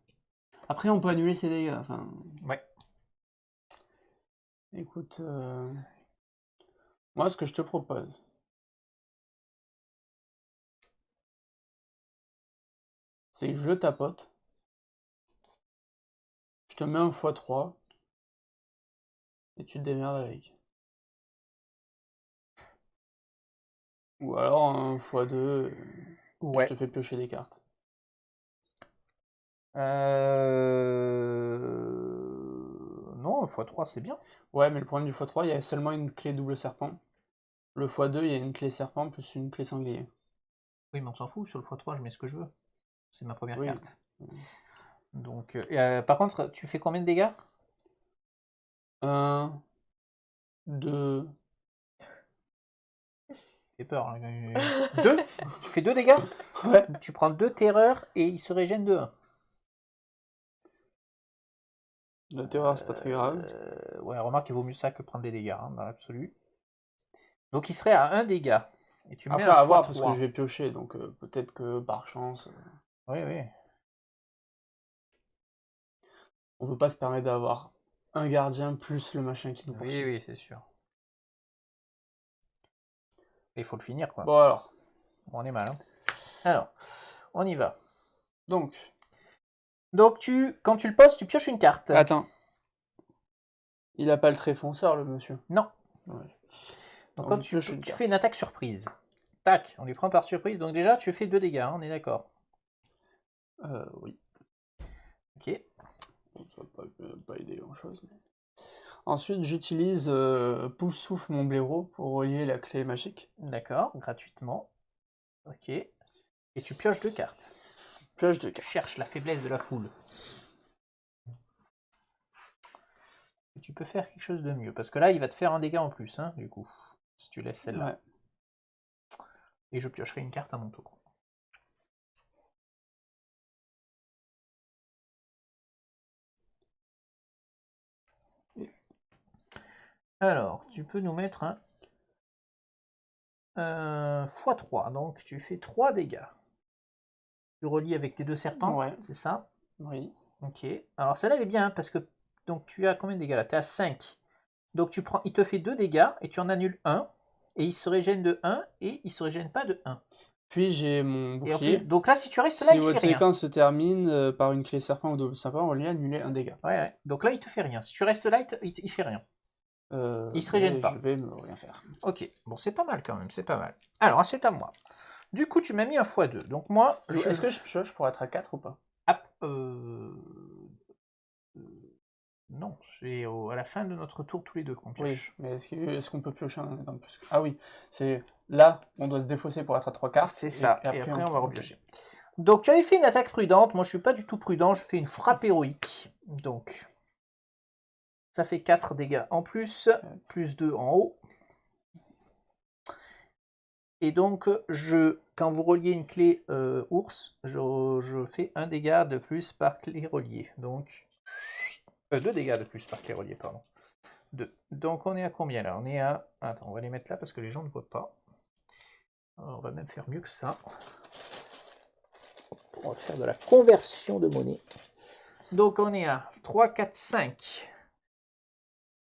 Après, on peut annuler ses dégâts. Enfin, Ouais. écoute, moi, ce que je te propose, c'est que je tapote. Je te mets un x3 et tu te démerdes avec. Ou alors un x2 et Ouais. je te fais piocher des cartes. Non, x3 c'est bien. Ouais, mais le problème du x3, il y a seulement une clé double serpent. Le x2, il y a une clé serpent plus une clé sanglier. Oui, mais on s'en fout. Sur le x3, je mets ce que je veux. C'est ma première Oui. carte. Donc, par contre, tu fais combien de dégâts? 1, 2... J'ai peur. 2? Tu fais 2 dégâts? Ouais. Tu prends 2 terreurs et il se régène de 1. La terreur, c'est pas très grave. Ouais, remarque, il vaut mieux ça que prendre des dégâts, hein, dans l'absolu. Donc, il serait à 1 dégât. Et tu mets Après, un à voir, x3. parce que je vais piocher, donc peut-être que par chance... Oui, oui. On peut pas se permettre d'avoir un gardien plus le machin qui nous Oui, poursuit. oui, c'est sûr. Et il faut le finir, quoi. Bon, alors. Bon, on est mal, hein. Alors, on y va. Donc, quand tu le poses, tu pioches une carte. attends. Il a pas le trait fonceur, le monsieur. Non. Ouais. Donc, Donc, quand je tu pioche une fais carte. une attaque surprise. Tac, on lui prend par surprise. Donc déjà, tu fais 2 dégâts, hein, on est d'accord. Oui. Ok. Bon, ça va pas aider grand-chose. Mais... Ensuite, j'utilise Pouce Souffle mon blaireau pour relier la clé magique. D'accord, gratuitement. Ok. Et tu pioches 2 cartes. Pioche de Tu cartes. cherches la faiblesse de la foule. Et tu peux faire quelque chose de mieux. Parce que là, il va te faire un dégât en plus, hein, du coup. Si tu laisses celle-là. Ouais. Et je piocherai une carte à mon tour. Alors, tu peux nous mettre un x3. Donc, tu fais 3 dégâts. Tu relis avec tes 2 serpents, Ouais. c'est ça? Oui. Ok. Alors, celle-là, elle est bien, hein, parce que donc tu as combien de dégâts là? Tu as 5. Donc, il te fait 2 dégâts et tu en annules 1. Et il se régène de 1 et il se régène pas de 1. Puis j'ai mon Et en bouclier. plus, donc là, si tu restes là, Si il votre fait rien. séquence se termine par une clé serpent ou double serpent, on lui annuler un dégât. Ouais, ouais. Donc là, il te fait rien. Si tu restes là, il fait rien. Il se régène pas. Je vais me rien faire. Ok. Bon, c'est pas mal quand même. C'est pas mal. Alors, c'est à moi. Du coup, tu m'as mis un x2. Donc moi, Est-ce que je pioche pour être à 4 ou pas? Non, c'est à la fin de notre tour tous les deux qu'on Oui, pioche. mais est-ce qu'on peut piocher un étant plus? Ah oui, c'est là, on doit se défausser pour être à 3 cartes. C'est ça, et après on va ok. repiocher. Donc tu avais fait une attaque prudente, moi je suis pas du tout prudent, je fais une frappe héroïque. Donc ça fait 4 dégâts en plus, plus 2 en haut. Et donc quand vous reliez une clé ours, je fais 1 dégât de plus par clé reliée. Donc 2 dégâts de plus par clé reliée, pardon. 2. Donc on est à combien là? On est à... Attends, on va les mettre là parce que les gens ne voient pas. Alors, on va même faire mieux que ça. On va faire de la conversion de monnaie. Donc on est à 3, 4, 5.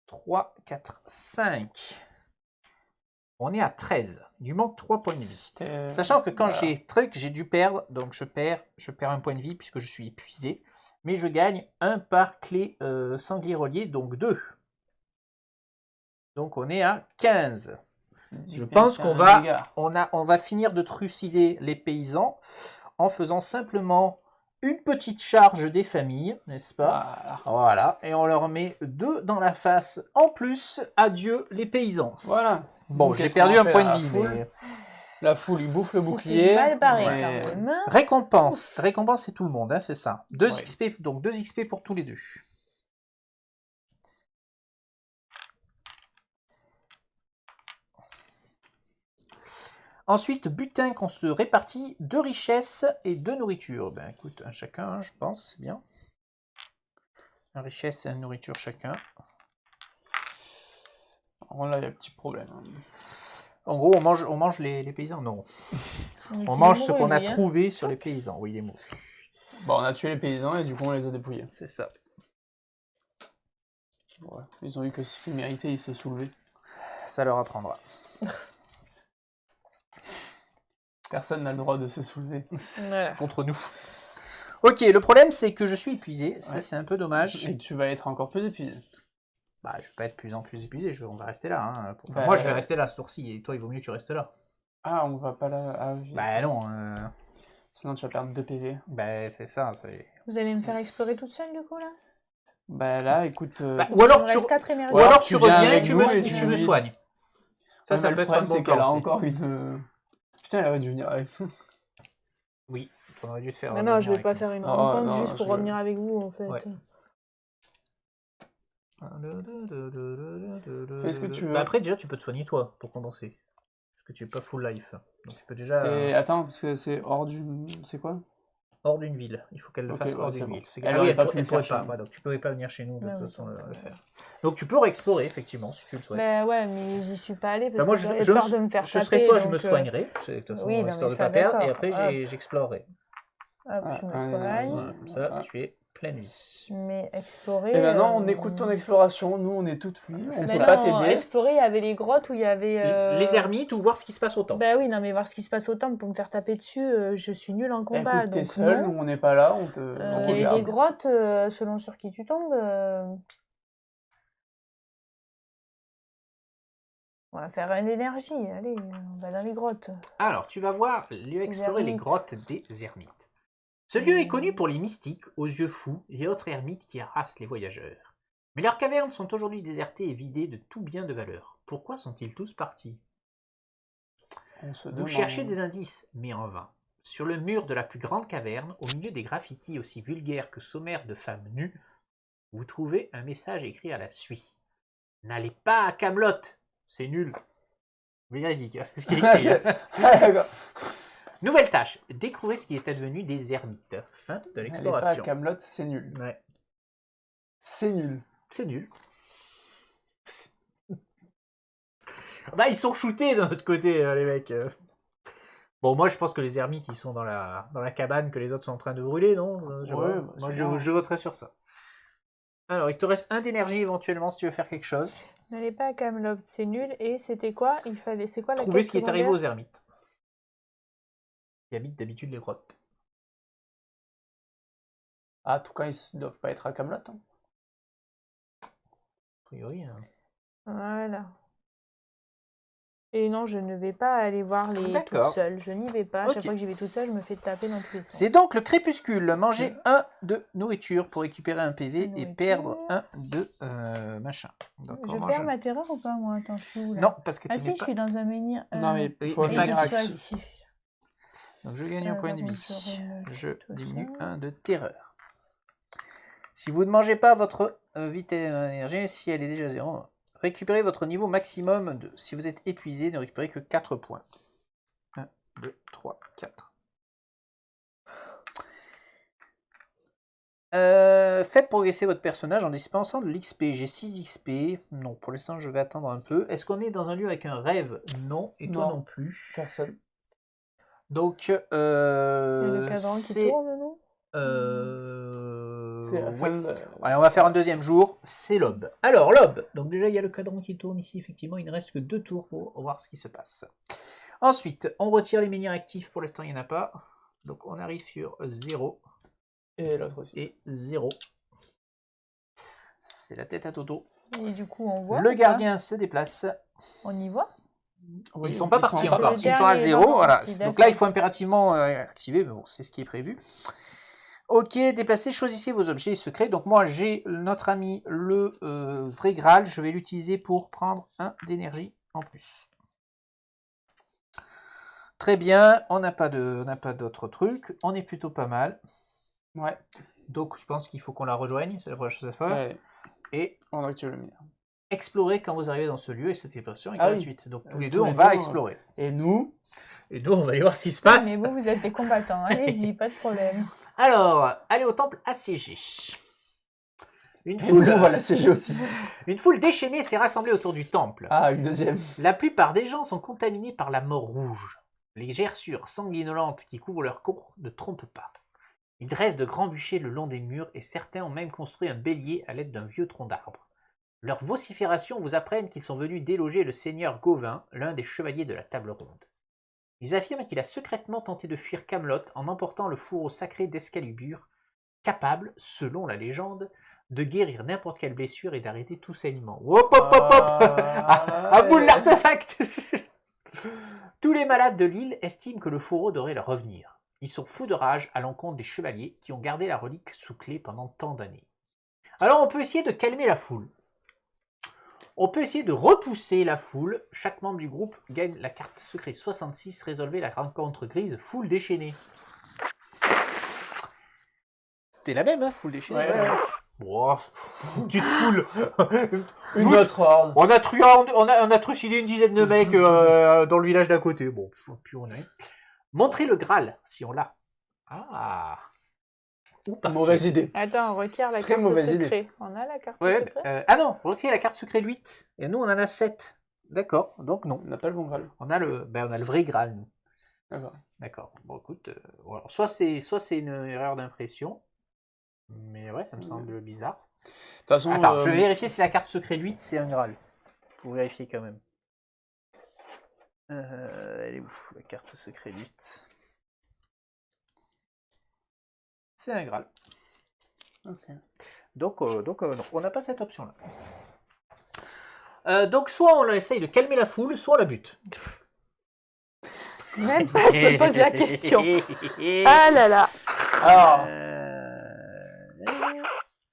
3, 4, 5. On est à 13. Il lui manque 3 points de vie. Sachant que quand j'ai dû perdre, donc je perds 1 point de vie puisque je suis épuisé. Mais je gagne 1 par clé sanglier relié, donc 2. Donc on est à 15. Je pense qu'on va finir de trucider les paysans en faisant simplement une petite charge des familles, n'est-ce pas? Voilà. Et on leur met 2 dans la face en plus. Adieu les paysans. Voilà. Bon, j'ai perdu 1 point de vie, mais... La foule, il bouffe le bouclier. C'est mal barré quand même. Récompense. Récompense, c'est tout le monde, hein, c'est ça. 2 XP, donc 2 XP pour tous les deux. Ensuite, butin qu'on se répartit 2 richesses et 2 nourritures. Ben écoute, un chacun, je pense, c'est bien. 1 richesse et 1 nourriture chacun. Alors là, il y a un petit problème. En gros, on mange les paysans? Non. On mange ce qu'on a trouvé sur les paysans. Oui, les mots. Bon, on a tué les paysans et du coup, on les a dépouillés. C'est ça. Ouais. Ils ont eu que ce qu'ils méritaient, ils se soulevaient. Ça leur apprendra. Personne n'a le droit de se soulever. Voilà. Contre nous. Ok, le problème, c'est que je suis épuisé. Ça, c'est un peu dommage. Et tu vas être encore plus épuisé. Bah, je vais pas être plus en plus épuisé. On va rester là. Hein. Enfin, moi, je vais rester là, ce tour-ci. Et toi, il vaut mieux que tu restes là. Ah, on va pas là. Ah, oui. Bah non. Sinon, tu vas perdre 2 PV. Bah, c'est ça. Vous allez me faire explorer toute seule, du coup, là? Bah là, écoute... ou alors tu reviens et tu me soignes. Ça, Mais ça le peut être un problème, bon c'est qu'elle a plan aussi. encore une... Putain, elle aurait dû venir avec nous. Oui, tu aurais dû te faire. Non, non, je vais revenir pas avec faire une Oh, rencontre non, juste je pour rigole. revenir avec vous, en fait. Ouais. Fais ce que tu veux. Bah après, déjà, tu peux te soigner toi pour compenser. Parce que tu es pas full life. Donc tu peux déjà. Attends, parce que c'est hors du... C'est quoi? Hors d'une ville. Il faut qu'elle le Ok, fasse ouais, hors c'est d'une bon. ville. C'est Elle ah aurait oui, pas pu le pourrait faire pas. chez Ouais, donc tu pouvais pas venir chez nous de Ah toute oui, façon donc, le faire. Donc tu peux réexplorer effectivement si tu le souhaites. Ben ouais, mais j'y suis pas allée parce Enfin, moi, que j'avais peur de me faire je taper. serais toi, je donc, me soignerais. C'est de toute façon oui, non, histoire mais de pas ça, perdre. Et d'accord. après, Hop. j'explorerai. Hop, Ah, je me allez, soigne. allez. Comme ça, Ah. tu es pleine vie. Mais explorer. Et maintenant, on écoute ton exploration. Nous, on est toutes oui. On Mais peut pas non, t'aider. explorer, il y avait les grottes où il y avait. Les ermites ou voir ce qui se passe au temple. Ben oui, non, mais voir ce qui se passe au temple pour me faire taper dessus, je suis nulle en combat. Écoute, t'es donc seul, non. nous, on n'est pas là, on te... toi on qui Et regarde. les grottes, selon sur qui tu tombes. On va faire une énergie. Allez, on va dans les grottes. Alors, tu vas voir explorer les ermites. grottes des ermites. Ce lieu est connu pour les mystiques aux yeux fous et autres ermites qui harassent les voyageurs. Mais leurs cavernes sont aujourd'hui désertées et vidées de tout bien de valeur. Pourquoi sont-ils tous partis? On se Vous demande. cherchez des indices, mais en vain. Sur le mur de la plus grande caverne, au milieu des graffitis aussi vulgaires que sommaires de femmes nues, vous trouvez un message écrit à la suie. N'allez pas à Camelot, c'est nul. Véridique, c'est ce qui est écrit. Ah, d'accord. Nouvelle tâche, découvrez ce qui est advenu des ermites. Fin de Elle est pas à l'exploration. Camelot, c'est nul. Ouais, C'est nul. c'est nul. Bah, ils sont shootés de notre côté, les mecs. Bon, moi, je pense que les ermites, ils sont dans la cabane que les autres sont en train de brûler, non? Je Ouais, vois. bah, Moi, c'est bien. je voterai sur ça. Alors, il te reste un d'énergie éventuellement si tu veux faire quelque chose. N'allez pas à Camelot, c'est nul. Et c'était quoi? Il fallait. C'est quoi la Trouver quête ce qui est arrivé secondaire aux ermites. Qui habitent d'habitude les grottes. Ah, en tout cas, ils doivent pas être à Camelot. Hein. A priori. Hein. Voilà. Et non, je ne vais pas aller voir les toute D'accord. seule. Je n'y vais pas. Ok. Chaque fois que j'y vais toute seule, je me fais taper dans tous les sens. C'est donc le crépuscule. Mangez un de nourriture pour récupérer un PV et Nourriture. perdre un de machin. Donc, Je on mange perds un. ma terreur ou pas, moi? Attends, je suis où, là? Non, parce que tu Ah n'es si, je pas. suis dans un menhir. Non, mais il faut mais un pas menhir actif. actif. Donc je gagne un point de donc, vie. je remets Je tout diminue ça. un de terreur. Si vous ne mangez pas votre vitesse d'énergie, si elle est déjà 0, récupérez votre niveau maximum. Si vous êtes épuisé, ne récupérez que 4 points. 1, 2, 3, 4. Faites progresser votre personnage en dispensant de l'XP. J'ai 6 XP. Non, pour l'instant, je vais attendre un peu. Est-ce qu'on est dans un lieu avec un rêve? Non. Et toi Non. non plus. Personne. Donc, Il y a le cadran qui c'est... tourne, non? C'est la ouais. fin de... Allez, on va faire un deuxième jour, c'est l'aube. Alors, l'aube. Donc déjà, il y a le cadran qui tourne ici, effectivement. Il ne reste que 2 tours pour voir ce qui se passe. Ensuite, on retire les menhirs actifs. Pour l'instant, il n'y en a pas. Donc, on arrive sur 0 Et l'autre aussi. et 0. C'est la tête à Toto. Et du coup, on voit. Le ou pas? gardien se déplace. On y voit? Oui, Ils sont pas partis pas encore. partis. Ils sont à Le dernier 0. est pas Voilà. parti, Donc d'accord. là, il faut impérativement activer. Mais bon, c'est ce qui est prévu. Ok, déplacez, choisissez vos objets secrets. Donc moi, j'ai notre ami le vrai Graal. Je vais l'utiliser pour prendre un d'énergie en plus. Très bien. On n'a pas d'autres trucs. On est plutôt pas mal. Ouais. Donc je pense qu'il faut qu'on la rejoigne. C'est la première chose à faire. Allez, Et on active le menhir. explorer quand vous arrivez dans ce lieu. Et cette exploration est Ah oui. gratuite. Donc tous les Tous deux, les on va deux, explorer. Et nous, Et nous, on va aller voir ce qui se Ouais, passe. mais vous êtes des combattants. Allez-y, pas de problème. Alors, allez au temple assiégé. Une et nous, foule, on va l'assiéger aussi. une foule déchaînée s'est rassemblée autour du temple. Ah, une deuxième. La plupart des gens sont contaminés par la mort rouge. Les gerçures sanguinolentes qui couvrent leur cour ne trompent pas. Ils dressent de grands bûchers le long des murs et certains ont même construit un bélier à l'aide d'un vieux tronc d'arbre. Leurs vociférations vous apprennent qu'ils sont venus déloger le seigneur Gauvin, l'un des chevaliers de la table ronde. Ils affirment qu'il a secrètement tenté de fuir Camelot en emportant le fourreau sacré d'Excalibur, capable, selon la légende, de guérir n'importe quelle blessure et d'arrêter tout saignement. Hop, hop, hop, hop À bout de l'artefact. Tous les malades de l'île estiment que le fourreau devrait leur revenir. Ils sont fous de rage à l'encontre des chevaliers qui ont gardé la relique sous clé pendant tant d'années. Alors on peut essayer de calmer la foule. On peut essayer de repousser la foule. Chaque membre du groupe gagne la carte secret 66. Résolvez la rencontre grise. Foule déchaînée. C'était la même, hein, foule déchaînée. Ouais. Wow, une petite foule. Une autre horde. On a trucidé une dizaine de mecs dans le village d'à côté. Bon, plus on est. Montrez le Graal, si on l'a. Ah. Ou partir. Mauvaise idée. Attends, on requiert la Très carte mauvaise secret. On a la carte Ouais, secret ah non, recueille la carte secret 8. Et nous, on en a 7. D'accord, donc non. On n'a pas le bon Graal. On a le vrai Graal, nous. D'accord. D'accord. Bon, écoute, alors, soit c'est une erreur d'impression, mais ouais, ça me semble bizarre. De toute façon, Attends, je vais vérifier si la carte secret 8, c'est un Graal. Pour vérifier quand même. Elle est où, la carte secret 8? C'est un Graal. ok. Donc non, on n'a pas cette option-là. Donc, soit on essaye de calmer la foule, soit on la bute. Même pas, je me pose la question. Ah là là. Alors,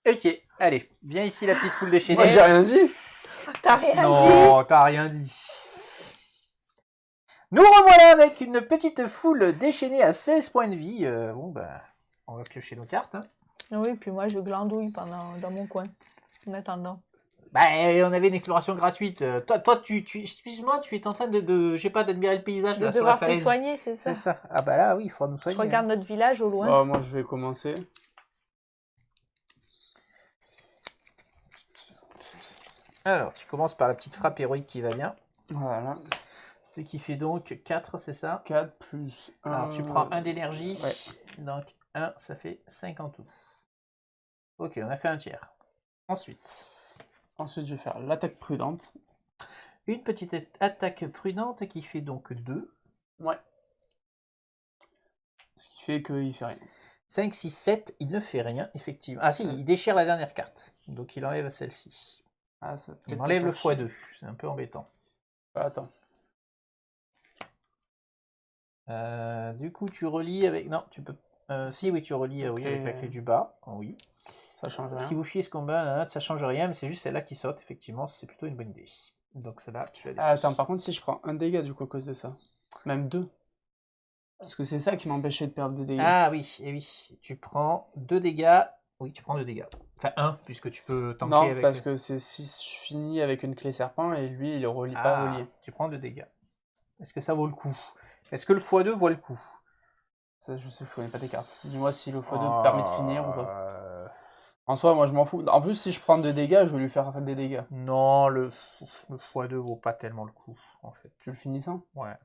Ok, allez, viens ici la petite foule déchaînée. moi j'ai rien dit. T'as rien dit. Non, t'as rien dit. Nous revoilà avec une petite foule déchaînée à 16 points de vie. Bon, bah, on va piocher nos cartes. Hein. Oui, puis moi je glandouille dans mon coin. En attendant. Bah, on avait une exploration gratuite. Toi, excuse-moi, tu es en train de j'ai pas d'admirer le paysage De là sur la devoir te falaise. soigner, c'est ça. C'est ça. Ah bah là, oui, il faut nous Je soigner. regarde notre village au loin. Oh, moi je vais commencer. Alors, tu commences par la petite frappe héroïque qui va bien. Voilà. Ce qui fait donc 4, c'est ça? 4 plus 1. Alors, tu prends 1 d'énergie. Ouais. Donc, 1, ça fait 5 en tout. Ok, on a fait un tiers. Ensuite, Ensuite, je vais faire l'attaque prudente. une petite attaque prudente qui fait donc 2. Ouais. Ce qui fait qu'il fait rien. 5, 6, 7, il ne fait rien, effectivement. Ah si, il déchire la dernière carte. Donc, il enlève celle-ci. Ah, ça Il enlève le x2. C'est un peu embêtant. Attends. Du coup, tu relis avec... Non, tu peux... si, oui, tu relis oui, avec la clé du bas. Oui. Ça change rien. Si vous fuyez ce combat, ça change rien, mais c'est juste celle-là qui saute, effectivement, c'est plutôt une bonne idée. Donc celle-là, tu la défausses. Attends, par contre, si je prends un dégât du coup à cause de ça, même 2. Parce que c'est ça qui m'empêchait de perdre des dégâts. Ah oui, et oui. Tu prends 2 dégâts. Oui, tu prends 2 dégâts. Enfin, 1, puisque tu peux tanker Non, avec... parce que c'est si je finis avec une clé serpent et lui, il est pas relié. Tu prends 2 dégâts. Est-ce que ça vaut le coup? Est-ce que le x2 vaut le coup? Ça, je sais, je connais pas tes cartes. Dis-moi si le x2 permet de finir ou pas. En soi, moi je m'en fous. En plus, si je prends 2 dégâts, je vais lui faire des dégâts. Non, le x2 vaut pas tellement le coup, en fait. Tu le finis sans? Ouais.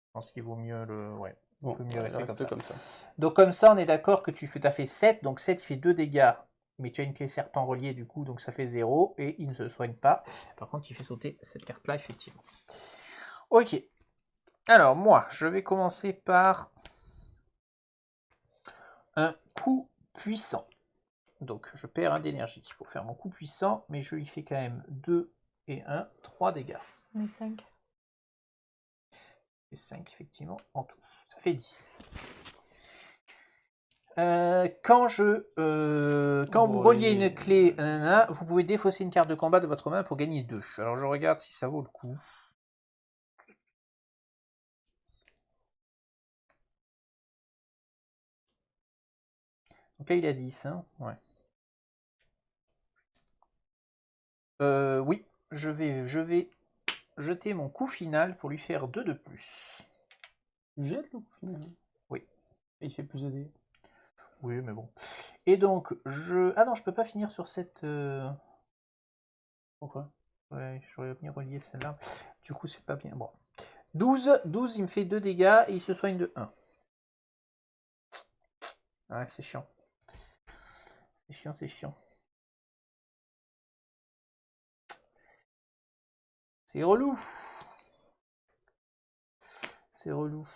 Je pense qu'il vaut mieux le... Ouais. Bon, peut mieux rester comme ça. ça. Donc comme ça, on est d'accord que tu as fait 7, donc 7 il fait 2 dégâts, mais tu as une clé serpent reliée du coup, donc ça fait 0, et il ne se soigne pas. Par contre, il fait sauter cette carte-là, effectivement. Ok. Alors moi, je vais commencer par un coup puissant. Donc je perds 1 d'énergie pour faire mon coup puissant, mais je lui fais quand même 2 et 1, 3 dégâts. Mais 5. Et 5 effectivement en tout. Ça fait 10. Quand vous reliez une clé, vous pouvez défausser une carte de combat de votre main pour gagner 2. Alors je regarde si ça vaut le coup. Donc là il a 10, hein. Ouais. Oui, je vais jeter mon coup final pour lui faire 2 de plus. Jette le coup final. Oui. Et il fait plus de dégâts. Oui, mais bon. Et donc, ah non, je peux pas finir sur cette... Pourquoi? Ouais, j'aurais bien relié celle-là. Du coup, c'est pas bien. Bon. 12, il me fait 2 dégâts et il se soigne de 1. Ouais, c'est chiant. C'est chiant. C'est relou. C'est relou.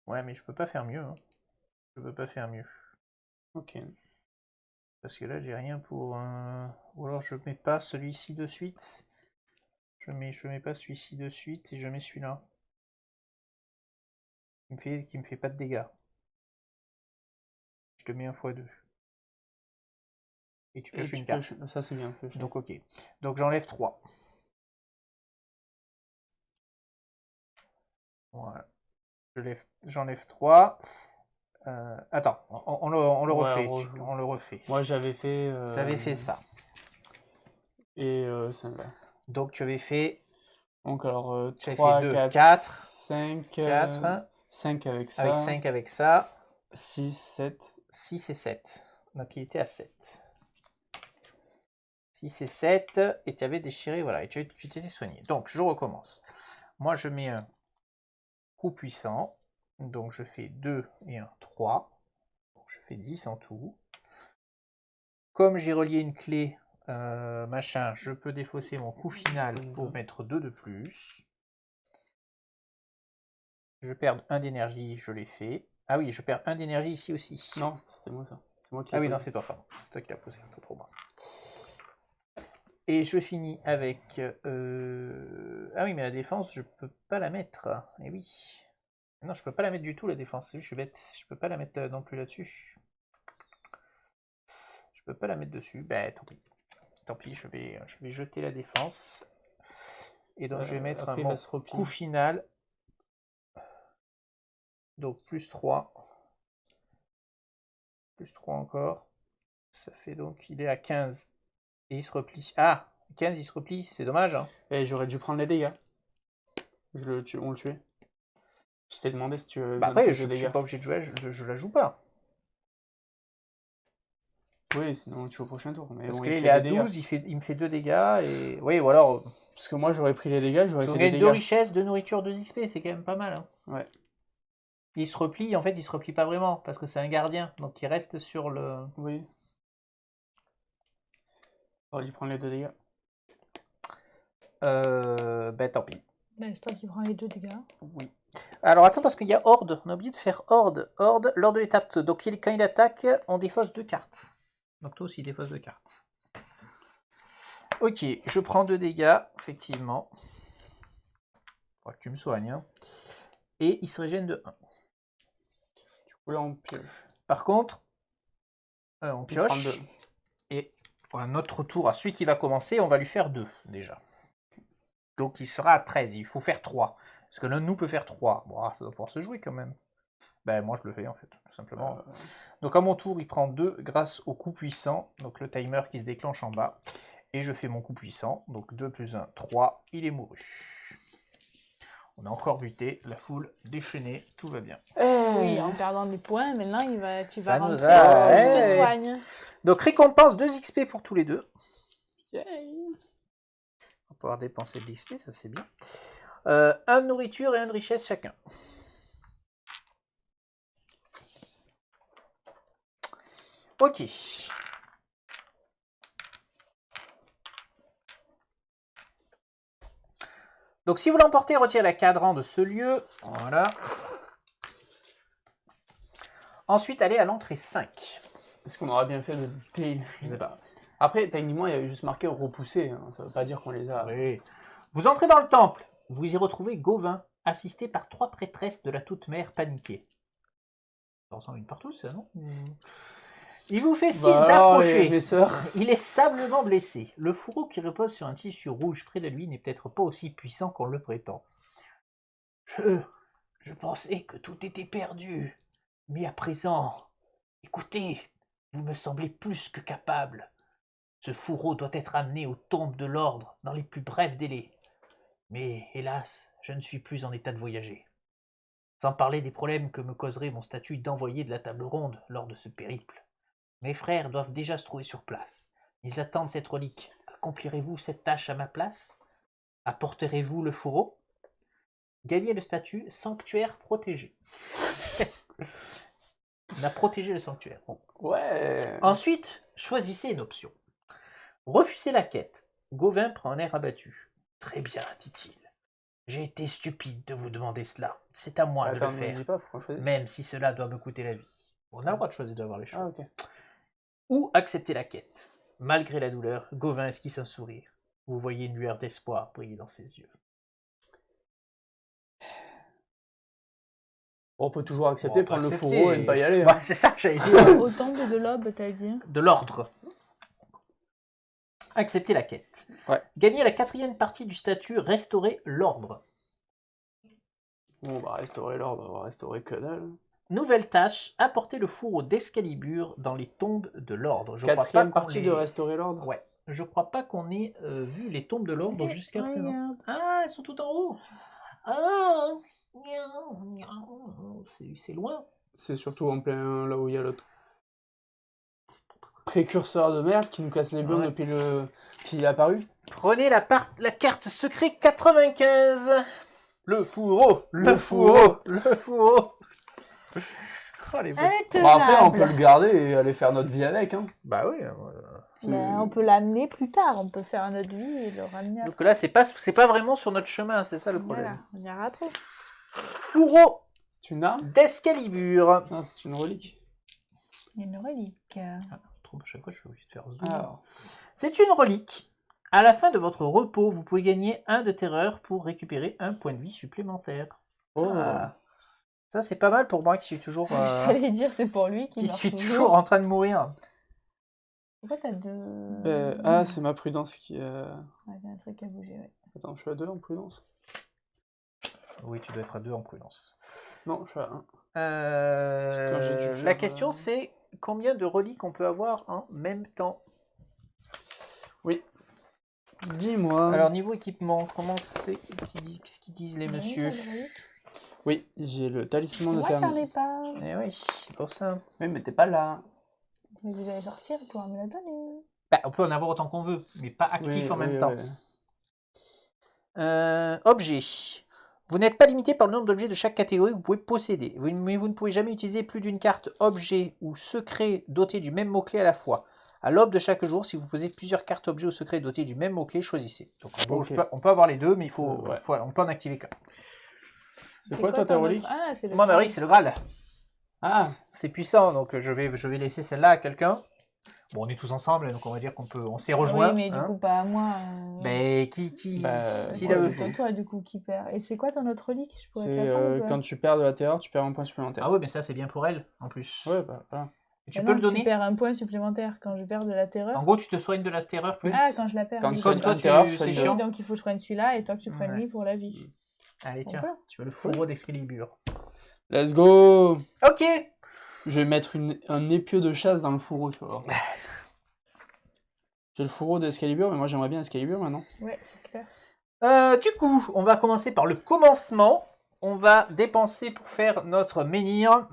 Ouais, mais je peux pas faire mieux. Hein. Je peux pas faire mieux. Ok. Parce que là, j'ai rien pour... Ou alors, je mets pas celui-ci de suite. Je mets pas celui-ci de suite et je mets celui-là. Qui me fait pas de dégâts. Je te mets un x2. Et tu pioches une carte. Ça, c'est bien. Donc, ok. Donc, j'enlève 3. Voilà. J'enlève 3. Attends, on le Ouais, refait. rejoue. On le refait. Moi, j'avais fait... J'avais fait ça. Et 5. Donc, tu avais fait Donc, alors, J'avais 3, fait 2, 4, 4, 5... 4, 5 avec ça. avec 5 avec ça, 6, 7. 6 et 7. Donc, il était à 7. 6 et 7, et tu avais déchiré, voilà, et tu t'étais soigné. Donc, je recommence. Moi, je mets un coup puissant. Donc, je fais 2 et un 3. Donc, je fais 10 en tout. Comme j'ai relié une clé, machin, je peux défausser mon coup final pour mettre 2 de plus. Je perds 1 d'énergie, je l'ai fait. Ah oui, je perds 1 d'énergie ici aussi. Non, c'était moi ça. C'est moi qui Ah l'ai oui, non, posé. c'est toi, pardon. C'est toi qui l'as posé, trop pour moi. Et je finis avec... Ah oui, mais la défense, je peux pas la mettre. Eh oui. Non, je peux pas la mettre du tout, la défense. Oui, je suis bête. Je peux pas la mettre non plus là-dessus. Je peux pas la mettre dessus. Ben, tant pis. Tant pis, je vais jeter la défense. Et donc, je vais mettre après, il mon va se replier. coup final. Donc, plus 3. Plus 3 encore. Ça fait donc... Il est à 15. Et il se replie. Ah, 15, il se replie. C'est dommage, hein. Et j'aurais dû prendre les dégâts. On le tuait. Je t'ai demandé si tu avais Bah besoin de après, plus je de suis dégâts. pas obligé de jouer, je la joue pas. Oui, sinon on le tue au prochain tour. Mais Parce bon, que il te il fait est à des dégâts. 12, il me fait 2 dégâts. Et... Oui, ou alors... Parce que moi j'aurais pris les dégâts, j'aurais on fait des gagne 2 dégâts. richesses, 2 nourritures, 2 XP, c'est quand même pas mal. Hein. Ouais. Il se replie, en fait, il se replie pas vraiment, parce que c'est un gardien. Donc il reste sur le... Oui. J'aurais dû prendre les 2 dégâts. Ben tant pis. Ben, c'est toi qui prends les 2 dégâts. Oui. Alors attends, parce qu'il y a Horde. On a oublié de faire Horde. Horde, lors de l'étape 2. Donc quand il attaque, on défausse 2 cartes. Donc toi aussi, défausse 2 cartes. Ok, je prends 2 dégâts, effectivement. Faudra que tu me soignes. Hein. Et il se régène de 1. Du coup là on pioche. Par contre, on Il prend pioche. 2. Et pour un autre tour, à celui qui va commencer, on va lui faire 2 déjà. Donc il sera à 13. Il faut faire 3. Parce que l'un de nous peut faire 3. Bon, ça doit pouvoir se jouer quand même. Ben moi je le fais en fait, tout simplement. Donc à mon tour, il prend 2 grâce au coup puissant. Donc le timer qui se déclenche en bas. Et je fais mon coup puissant. Donc 2 plus 1, 3. Il est mouru. On a encore buté, la foule déchaînée, tout va bien. Oui, en perdant des points, maintenant tu vas Ça nous rentrer. a- Je te Ouais. soigne. Donc récompense 2 XP pour tous les deux. Yay. On va pouvoir dépenser de l'XP, ça c'est bien. 1 de nourriture et 1 de richesse chacun. Ok. Donc si vous l'emportez, retirez la cadran de ce lieu. Voilà. Ensuite, allez à l'entrée 5. Est-ce qu'on aura bien fait de tail? Je sais pas. Après, techniquement, il y avait juste marqué repousser. Hein. Ça veut pas dire qu'on les a. Oui. Vous entrez dans le temple. Vous y retrouvez Gauvin, assisté par 3 prêtresses de la toute-mère paniquées. Ça ressemble à une partouze, ça, non? Il vous fait signe d'approcher. Mes sœurs. Il est sablement blessé. Le fourreau qui repose sur un tissu rouge près de lui n'est peut-être pas aussi puissant qu'on le prétend. Je pensais que tout était perdu. Mais à présent, écoutez, vous me semblez plus que capable. Ce fourreau doit être amené aux tombes de l'ordre dans les plus brefs délais. Mais hélas, je ne suis plus en état de voyager. Sans parler des problèmes que me causerait mon statut d'envoyé de la table ronde lors de ce périple. Mes frères doivent déjà se trouver sur place. Ils attendent cette relique. Accomplirez-vous cette tâche à ma place? Apporterez-vous le fourreau? Gagnez le statut sanctuaire protégé. On a protégé le sanctuaire. Bon. Ouais. Ensuite, choisissez une option. Refusez la quête. Gauvin prend un air abattu. Très bien, dit-il. J'ai été stupide de vous demander cela. C'est à moi de le faire. Dis pas, faut qu'on choisisse. Même si cela doit me coûter la vie. On a le droit de choisir d'avoir les choix. Ah, ok. Ou accepter la quête. Malgré la douleur, Gauvin esquisse un sourire. Vous voyez une lueur d'espoir briller dans ses yeux. On peut toujours accepter, On peut prendre le accepter. fourreau et ne pas y aller. Bah, Hein. c'est ça que j'allais dire. Au temple de l'aube, t'as dit. De l'ordre. Accepter la quête. Ouais. Gagner la 4e partie du statut Restaurer l'ordre. Bon, on va restaurer l'ordre, on va restaurer que dalle. Nouvelle tâche, apporter le fourreau d'Excalibur dans les tombes de l'ordre. Je crois pas Quatrième qu'on partie l'ait- de restaurer l'ordre. Ouais. Je crois pas qu'on ait vu les tombes de l'ordre jusqu'à présent. Regarde. Ah, elles sont toutes en haut. Ah, c'est loin. C'est surtout en plein là où il y a l'autre précurseur de merde qui nous casse les burnes Ouais. depuis qu'il est apparu. Prenez la carte secret 95. Le fourreau, le fourreau, le fourreau. Oh, les bêtes. Bon, après, on peut Intenable. le garder et aller faire notre vie avec. Hein. Bah oui. Ben, on peut l'amener plus tard, on peut faire notre vie et le ramener après. Donc là, c'est pas vraiment sur notre chemin, c'est ça le problème. Voilà, on ira après. Fourreau C'est une arme? d'Excalibur. Non, c'est une relique. Une relique. Ah, trop, à chaque fois, je suis obligé de faire zoom. Alors, C'est une relique. À la fin de votre repos, vous pouvez gagner 1 de terreur pour récupérer un point de vie supplémentaire. Ah. Ça, c'est pas mal pour moi qui suis toujours, J'allais dire, c'est pour lui qui qui meurt suis toujours. toujours en train de mourir. Pourquoi t'as deux... ah, c'est ma prudence qui. Ouais, t'as un truc à bouger, ouais. Attends, je suis à 2 en prudence. Oui, tu dois être à 2 en prudence. Non, je suis à 1. que quand j'ai dû La faire, question, c'est combien de reliques on peut avoir en même temps? Oui. Dis-moi. Alors, niveau équipement, comment c'est qu'est-ce qu'ils disent les Oui, messieurs? pas de relique. Oui, j'ai le talisman de Moi, terme. t'en ai pas. Eh oui, c'est pour ça. Oui, mais t'es pas là. Mais vous allez sortir pour me la donner. Bah, on peut en avoir autant qu'on veut, mais pas actif Oui, en même oui, temps. oui. Objet. Vous n'êtes pas limité par le nombre d'objets de chaque catégorie que vous pouvez posséder, mais vous ne pouvez jamais utiliser plus d'une carte objet ou secret dotée du même mot-clé à la fois. À l'aube de chaque jour, si vous posez plusieurs cartes objets ou secrets dotées du même mot-clé, choisissez. Donc en gros, Ok. on peut avoir les deux, mais Ouais. on peut en activer qu'un. C'est quoi toi ta ton relique? autre- Ah, c'est le Moi, ma relique, c'est le Graal. Ah, C'est puissant, donc je vais laisser celle-là à quelqu'un. Bon, on est tous ensemble, donc on va dire on s'est rejoints. Oui, mais du hein. coup, pas à moi. Mais qui Bah, qui C'est l'a ouais, eu plutôt toi, du coup, qui perd. Et c'est quoi ton autre relique? Je pourrais te c'est la prendre ou pas? quand tu perds de la terreur, tu perds un point supplémentaire. Ah ouais, mais ça, c'est bien pour elle, en plus. Ouais, bah voilà. Et tu Bah peux non, le donner. Tu perds un point supplémentaire quand je perds de la terreur. En gros, tu te soignes de la terreur plus vite. Ah, quand je la perds. Quand oui. tu Comme soignes toi, un terreur, tu c'est soignes chiant. deux. Oui, donc il faut que je prenne celui-là et toi que tu prennes Ouais. lui pour la vie. Allez, On tiens, peut. tu veux le fourreau d'Excalibur. Let's go! Ok. Je vais mettre un épieu de chasse dans le fourreau, tu vois. J'ai le fourreau d'Excalibur, mais moi j'aimerais bien Excalibur maintenant. Ouais, c'est clair. Du coup, on va commencer par le commencement. On va dépenser pour faire notre menhir.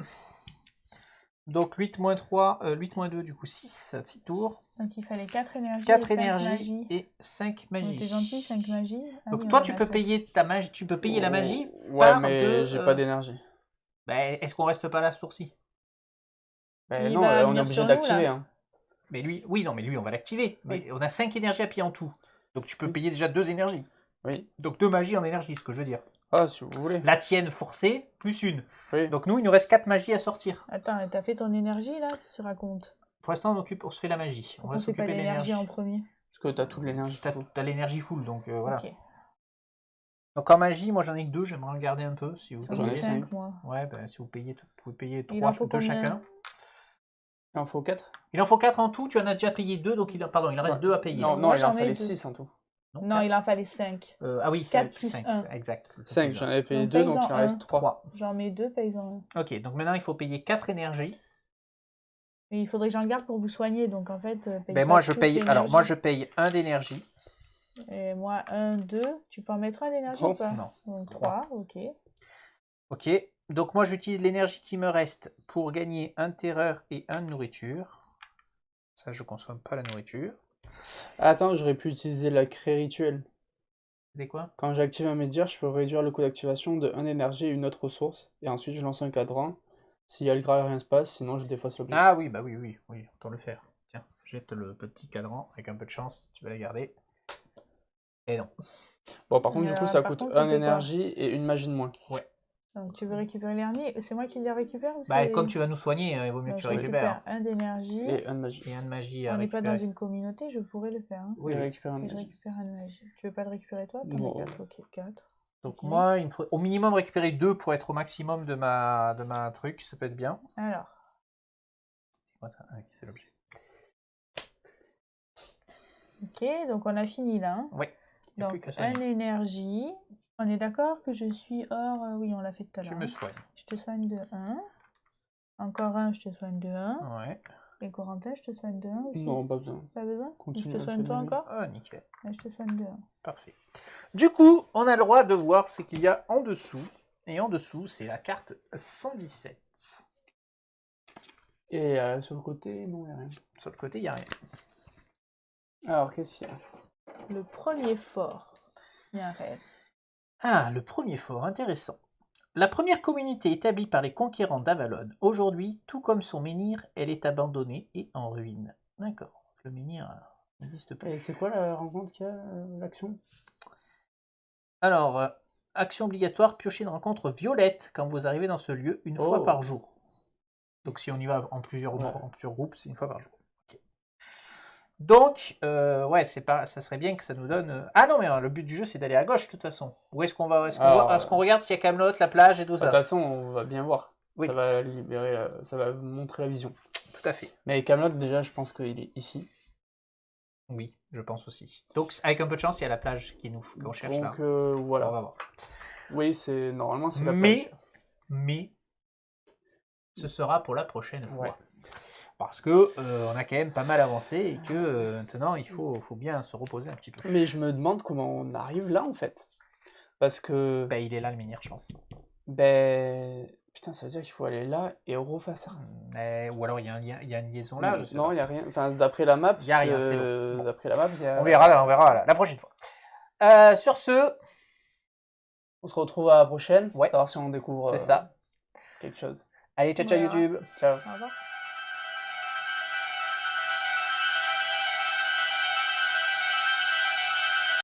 Donc 8 moins 3, 8 moins 2, du coup 6 tours. Donc il fallait 4 énergies. 4 et 5 énergies magies. et 5 Donc magies. t'es gentil, 5 magies. Ah Donc oui, toi, on tu en a peux cinq. payer ta magie, tu peux payer la magie. Ouais, par mais de, j'ai pas d'énergie. Est-ce qu'on reste pas là ce tour-ci? Ben Il non, va là, on est venir obligé sur nous, d'activer. là. Hein. Mais lui, oui, non, mais lui, on va l'activer. Mais on a 5 énergies à payer en tout. Donc tu peux payer déjà 2 énergies. Oui. Donc 2 magies en énergie, ce que je veux dire. Ah, si vous voulez. La tienne forcée, plus une. Oui. Donc nous, il nous reste 4 magies à sortir. Attends, t'as fait ton énergie là? Qu'est-ce que tu racontes? Pour l'instant, on se fait la magie. On Pourquoi va on fait pas s'occuper de l'énergie l'énergie. en premier? Parce que t'as toute l'énergie. T'as l'énergie full, donc voilà. Ok. Donc en magie, moi j'en ai que 2, j'aimerais en garder un peu. Si vous J'en ai ai 5 cinq. moi. Ouais, ben, si vous payez, pouvez payer Il 3 en faut 2 combien? chacun. Il en faut 4? Il en faut 4 en tout, tu en as déjà payé 2, donc il en reste 2 à payer. Non, Moi, il en j'en ai fallait deux. 6 en tout. Non, il en fallait 5. Ah oui, 4 c'est plus 5, 1. exact. 5, j'en avais payé Donc, 2, donc paysan il en reste un. 3. J'en mets 2 paysans. Ok, donc maintenant il faut payer 4 énergies. Mais il faudrait que j'en garde pour vous soigner, donc en fait, paye Ben pas moi je toute paye. l'énergie. Alors moi je paye 1 d'énergie. Et moi 1, 2. Tu peux en mettre un d'énergie Oh, ou pas? non. Donc 3. 3, ok. Ok, donc moi j'utilise l'énergie qui me reste pour gagner 1 de terreur et 1 de nourriture. Ça je consomme pas la nourriture. Attends, j'aurais pu utiliser la craie rituelle. C'est quoi? Quand j'active un médiar, je peux réduire le coût d'activation de 1 énergie et une autre ressource. Et ensuite, je lance un cadran. S'il y a le Graal, rien se passe, sinon je défausse l'objet. Ah oui, bah oui, autant le faire. Tiens, jette le petit cadran, avec un peu de chance, tu vas la garder. Et non. Bon, par contre, du coup, Alors, ça par coûte contre, on 1 fait quoi? énergie et une magie de moins. Donc tu veux récupérer l'énergie? C'est moi qui la récupère ou Bah c'est... comme tu vas nous soigner, il vaut mieux que Donc, tu je récupères. récupère 1 d'énergie. Et 1 de magie. Et 1 de magie à On n'est pas dans récupérer. une communauté, je pourrais le faire. Hein. Oui, Et oui. récupérer 1 de Et je magie. récupère 1 de magie. Tu veux pas le récupérer toi? T'en Non. as 4, ok, 4. Donc Ok. moi, il me faut au minimum récupérer 2 pour être au maximum de ma truc, ça peut être bien. Alors, Ouais, ça, ok, c'est l'objet. ok, donc on a fini là. Hein. Oui. Il y a plus Donc qu'à soigner. 1 énergie. On est d'accord que je suis hors... oui, on l'a fait tout à Tu l'heure. me hein. soignes. Je te soigne de 1. Encore un, je te soigne de 1. Ouais. Et Corentin, je te soigne de 1 aussi. Non, pas besoin. Pas besoin? Continue Je te à soigne toi soigner. encore? Ah, nickel. Ouais, je te soigne de 1. Parfait. Du coup, on a le droit de voir ce qu'il y a en dessous. Et en dessous, c'est la carte 117. Et sur le côté, non, il n'y a rien. Sur le côté, il n'y a rien. Alors, qu'est-ce qu'il y a? Le premier fort. Il y a un rêve. Ah, le premier fort, intéressant. La première communauté établie par les conquérants d'Avalon. Aujourd'hui, tout comme son menhir, elle est abandonnée et en ruine. D'accord. Le menhir n'existe plus. Et c'est quoi la rencontre qu'il y a, l'action? Alors, action obligatoire, piocher une rencontre violette quand vous arrivez dans ce lieu une fois Oh. par jour. Donc si on y va en plusieurs Ouais. groupes, c'est une fois par jour. Ok. Donc, ouais, ça serait bien que ça nous donne... Ah non, mais le but du jeu, c'est d'aller à gauche, de toute façon. Où est-ce qu'on va? Alors, Est-ce qu'on regarde s'il y a Camelot, la plage et tout De toute ça? façon, on va bien voir. Oui. Ça va libérer, ça va montrer la vision. Tout à fait. Mais Camelot, déjà, je pense qu'il est ici. Oui, je pense aussi. Donc, avec un peu de chance, il y a la plage qu'on cherche là. Donc On voilà. va voir. Oui, normalement c'est la Mais, plage. ce sera pour la prochaine fois. Ouais. Parce que on a quand même pas mal avancé et que maintenant il faut bien se reposer un petit peu. Mais je me demande comment on arrive là en fait. Parce que Ben, il est là le menhir, je pense. putain, ça veut dire qu'il faut aller là et refaire ça. Ou alors il y a un lien, il y a une liaison là, je sais Non, pas. il y a rien. Enfin, d'après la map, Il y a rien, c'est bon. Bon. d'après la map, il y a... On verra la prochaine fois. Sur ce, On se retrouve à la prochaine. Ouais. Savoir si on découvre c'est ça. quelque chose. Allez, ciao ciao Voilà. YouTube. Ciao. Au revoir.